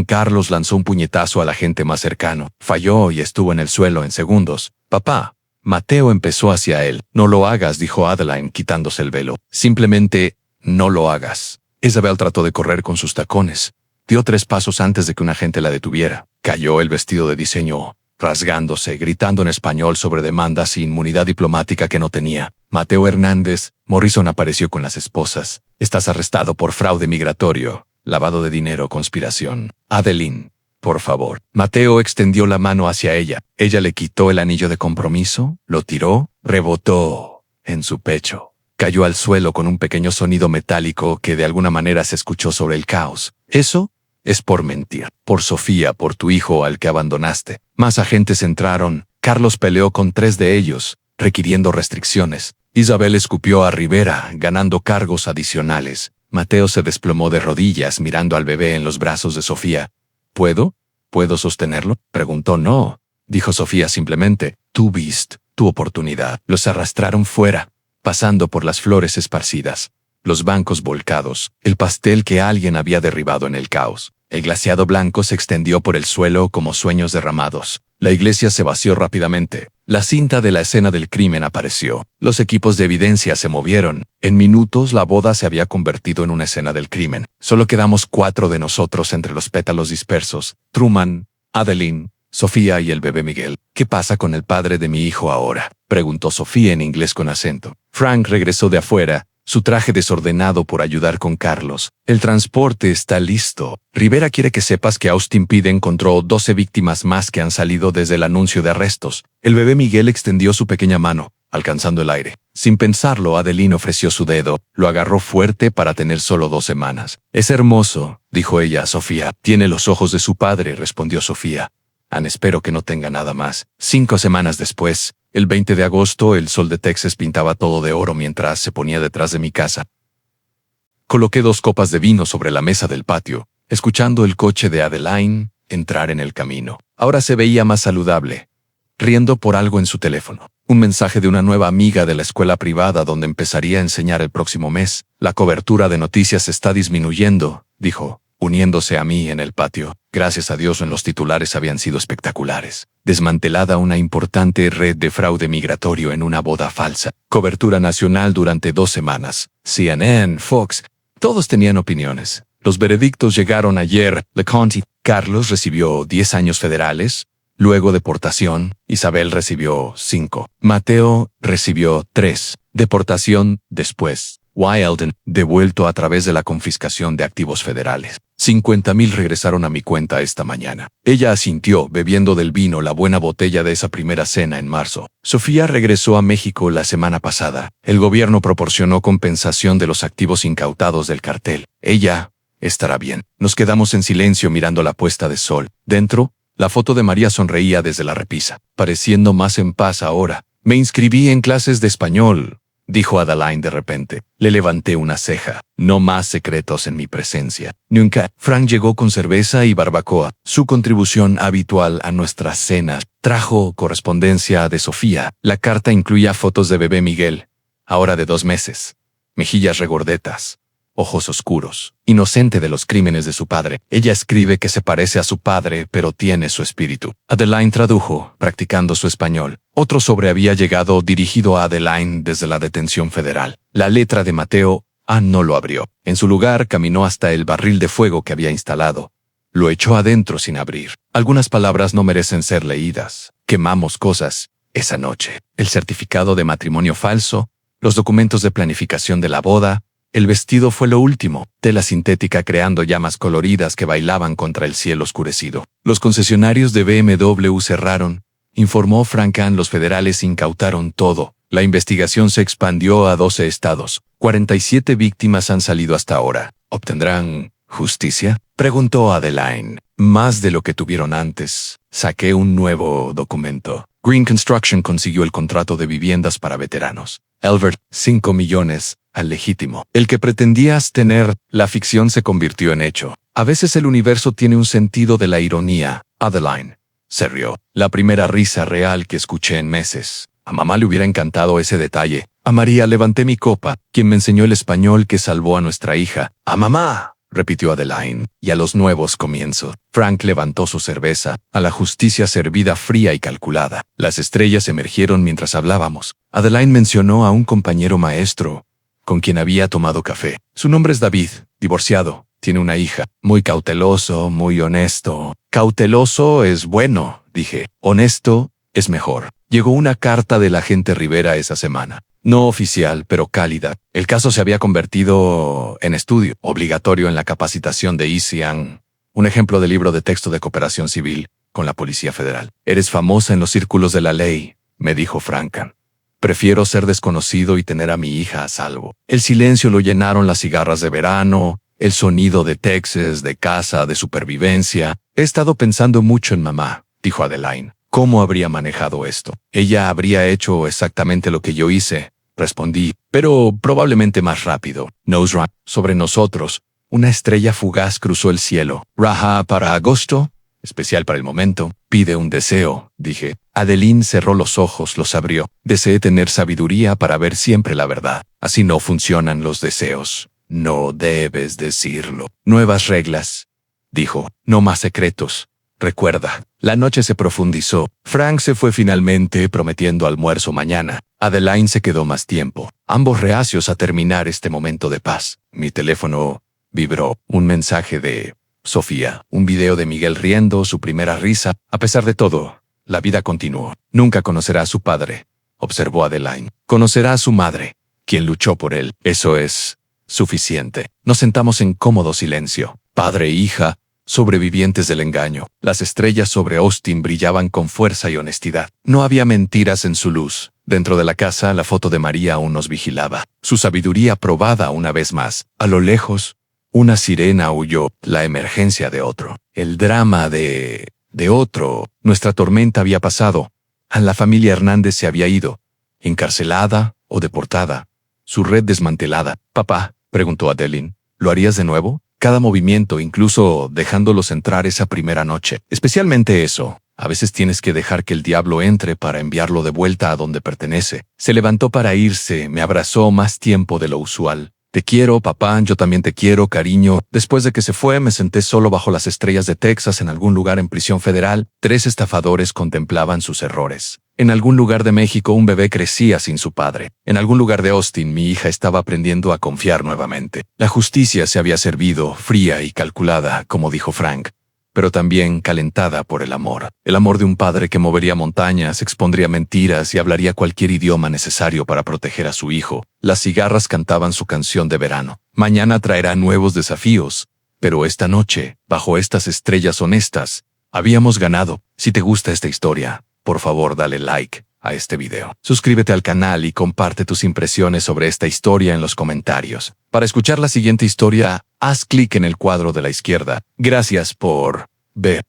Carlos lanzó un puñetazo al agente más cercano. Falló y estuvo en el suelo en segundos. Papá. Mateo empezó hacia él. No lo hagas, dijo Adeline, quitándose el velo. Simplemente, no lo hagas. Isabel trató de correr con sus tacones. Dio 3 pasos antes de que un agente la detuviera. Cayó el vestido de diseño, rasgándose, gritando en español sobre demandas y inmunidad diplomática que no tenía. Mateo Hernández. Morrison apareció con las esposas. Estás arrestado por fraude migratorio, lavado de dinero, conspiración. Adeline, por favor. Mateo extendió la mano hacia ella. Ella le quitó el anillo de compromiso, lo tiró, rebotó en su pecho. Cayó al suelo con un pequeño sonido metálico que de alguna manera se escuchó sobre el caos. Eso es por mentir. Por Sofía, por tu hijo al que abandonaste. Más agentes entraron. Carlos peleó con 3 de ellos, requiriendo restricciones. Isabel escupió a Rivera, ganando cargos adicionales. Mateo se desplomó de rodillas mirando al bebé en los brazos de Sofía. ¿Puedo? ¿Puedo sostenerlo? Preguntó. No, dijo Sofía simplemente. Tú viste tu oportunidad. Los arrastraron fuera, pasando por las flores esparcidas, los bancos volcados, el pastel que alguien había derribado en el caos. El glaseado blanco se extendió por el suelo como sueños derramados. La iglesia se vació rápidamente. La cinta de la escena del crimen apareció. Los equipos de evidencia se movieron. En minutos la boda se había convertido en una escena del crimen. Solo quedamos 4 de nosotros entre los pétalos dispersos. Truman, Adeline, Sofía y el bebé Miguel. ¿Qué pasa con el padre de mi hijo ahora?, preguntó Sofía en inglés con acento. Frank regresó de afuera, su traje desordenado por ayudar con Carlos. El transporte está listo. Rivera quiere que sepas que Austin Peay encontró 12 víctimas más que han salido desde el anuncio de arrestos. El bebé Miguel extendió su pequeña mano, alcanzando el aire. Sin pensarlo, Adeline ofreció su dedo. Lo agarró fuerte para tener solo 2 semanas. Es hermoso, dijo ella a Sofía. Tiene los ojos de su padre, respondió Sofía. Espero que no tenga nada más. 5 semanas después, el 20 de agosto, el sol de Texas pintaba todo de oro mientras se ponía detrás de mi casa. Coloqué 2 copas de vino sobre la mesa del patio, escuchando el coche de Adeline entrar en el camino. Ahora se veía más saludable, riendo por algo en su teléfono. Un mensaje de una nueva amiga de la escuela privada donde empezaría a enseñar el próximo mes. La cobertura de noticias está disminuyendo, dijo, uniéndose a mí en el patio. Gracias a Dios, en los titulares habían sido espectaculares. Desmantelada una importante red de fraude migratorio en una boda falsa. Cobertura nacional durante 2 semanas. CNN, Fox, todos tenían opiniones. Los veredictos llegaron ayer. LeConte. Carlos recibió 10 años federales. Luego deportación. Isabel recibió 5. Mateo recibió 3. Deportación después. Wilden, devuelto a través de la confiscación de activos federales. 50,000 regresaron a mi cuenta esta mañana. Ella asintió, bebiendo del vino, la buena botella de esa primera cena en marzo. Sofía regresó a México la semana pasada. El gobierno proporcionó compensación de los activos incautados del cartel. Ella estará bien. Nos quedamos en silencio mirando la puesta de sol. Dentro, la foto de María sonreía desde la repisa, pareciendo más en paz ahora. Me inscribí en clases de español, dijo Adeline de repente. Le levanté una ceja. No más secretos en mi presencia. Nunca. Frank llegó con cerveza y barbacoa, su contribución habitual a nuestras cenas. Trajo correspondencia de Sofía. La carta incluía fotos de bebé Miguel, ahora de 2 meses. Mejillas regordetas, ojos oscuros, inocente de los crímenes de su padre. Ella escribe que se parece a su padre, pero tiene su espíritu. Adeline tradujo, practicando su español. Otro sobre había llegado dirigido a Adeline desde la detención federal. La letra de Mateo no lo abrió. En su lugar caminó hasta el barril de fuego que había instalado. Lo echó adentro sin abrir. Algunas palabras no merecen ser leídas. Quemamos cosas esa noche. El certificado de matrimonio falso, los documentos de planificación de la boda. El vestido fue lo último, tela sintética creando llamas coloridas que bailaban contra el cielo oscurecido. Los concesionarios de BMW cerraron, informó Franken. Los federales incautaron todo. La investigación se expandió a 12 estados. 47 víctimas han salido hasta ahora. ¿Obtendrán justicia?, preguntó Adeline. Más de lo que tuvieron antes. Saqué un nuevo documento. Green Construction consiguió el contrato de viviendas para veteranos. Albert, 5 millones. Al legítimo. El que pretendías tener, la ficción se convirtió en hecho. A veces el universo tiene un sentido de la ironía. Adeline se rió. La primera risa real que escuché en meses. A mamá le hubiera encantado ese detalle. A María levanté mi copa, quien me enseñó el español que salvó a nuestra hija. A mamá, repitió Adeline. Y a los nuevos comienzos. Frank levantó su cerveza, a la justicia servida fría y calculada. Las estrellas emergieron mientras hablábamos. Adeline mencionó a un compañero maestro con quien había tomado café. Su nombre es David, divorciado, tiene una hija. Muy cauteloso, muy honesto. Cauteloso es bueno, dije. Honesto es mejor. Llegó una carta del agente Rivera esa semana. No oficial, pero cálida. El caso se había convertido en estudio, obligatorio en la capacitación de ICIAN. Un ejemplo de libro de texto de cooperación civil con la Policía Federal. Eres famosa en los círculos de la ley, me dijo Franken. Prefiero ser desconocido y tener a mi hija a salvo. El silencio lo llenaron las cigarras de verano, el sonido de Texas, de casa, de supervivencia. He estado pensando mucho en mamá, dijo Adeline. ¿Cómo habría manejado esto? Ella habría hecho exactamente lo que yo hice, respondí, pero probablemente más rápido. Nosra, sobre nosotros, una estrella fugaz cruzó el cielo. Raja para agosto, especial para el momento. Pide un deseo, dije. Adeline cerró los ojos, los abrió. Deseé tener sabiduría para ver siempre la verdad. Así no funcionan los deseos. No debes decirlo. Nuevas reglas, dijo. No más secretos. Recuerda. La noche se profundizó. Frank se fue finalmente, prometiendo almuerzo mañana. Adeline se quedó más tiempo. Ambos reacios a terminar este momento de paz. Mi teléfono vibró. Un mensaje de Sofía. Un video de Miguel riendo, su primera risa. A pesar de todo, la vida continuó. Nunca conocerá a su padre, observó Adeline. Conocerá a su madre, quien luchó por él. Eso es suficiente. Nos sentamos en cómodo silencio. Padre e hija, sobrevivientes del engaño. Las estrellas sobre Austin brillaban con fuerza y honestidad. No había mentiras en su luz. Dentro de la casa, la foto de María aún nos vigilaba. Su sabiduría probada una vez más. A lo lejos, una sirena huyó. La emergencia de otro. El drama de otro. Nuestra tormenta había pasado. La familia Hernández se había ido. Encarcelada o deportada. Su red desmantelada. Papá, preguntó Adeline, ¿lo harías de nuevo? Cada movimiento, incluso dejándolos entrar esa primera noche. Especialmente eso. A veces tienes que dejar que el diablo entre para enviarlo de vuelta a donde pertenece. Se levantó para irse, me abrazó más tiempo de lo usual. Te quiero, papá, yo también te quiero, cariño. Después de que se fue, me senté solo bajo las estrellas de Texas en algún lugar en prisión federal. 3 estafadores contemplaban sus errores. En algún lugar de México un bebé crecía sin su padre. En algún lugar de Austin mi hija estaba aprendiendo a confiar nuevamente. La justicia se había servido, fría y calculada, como dijo Frank, pero también calentada por el amor. El amor de un padre que movería montañas, expondría mentiras y hablaría cualquier idioma necesario para proteger a su hijo. Las cigarras cantaban su canción de verano. Mañana traerá nuevos desafíos, pero esta noche, bajo estas estrellas honestas, habíamos ganado. Si te gusta esta historia, por favor dale like a este video. Suscríbete al canal y comparte tus impresiones sobre esta historia en los comentarios. Para escuchar la siguiente historia, haz clic en el cuadro de la izquierda. Gracias por ver.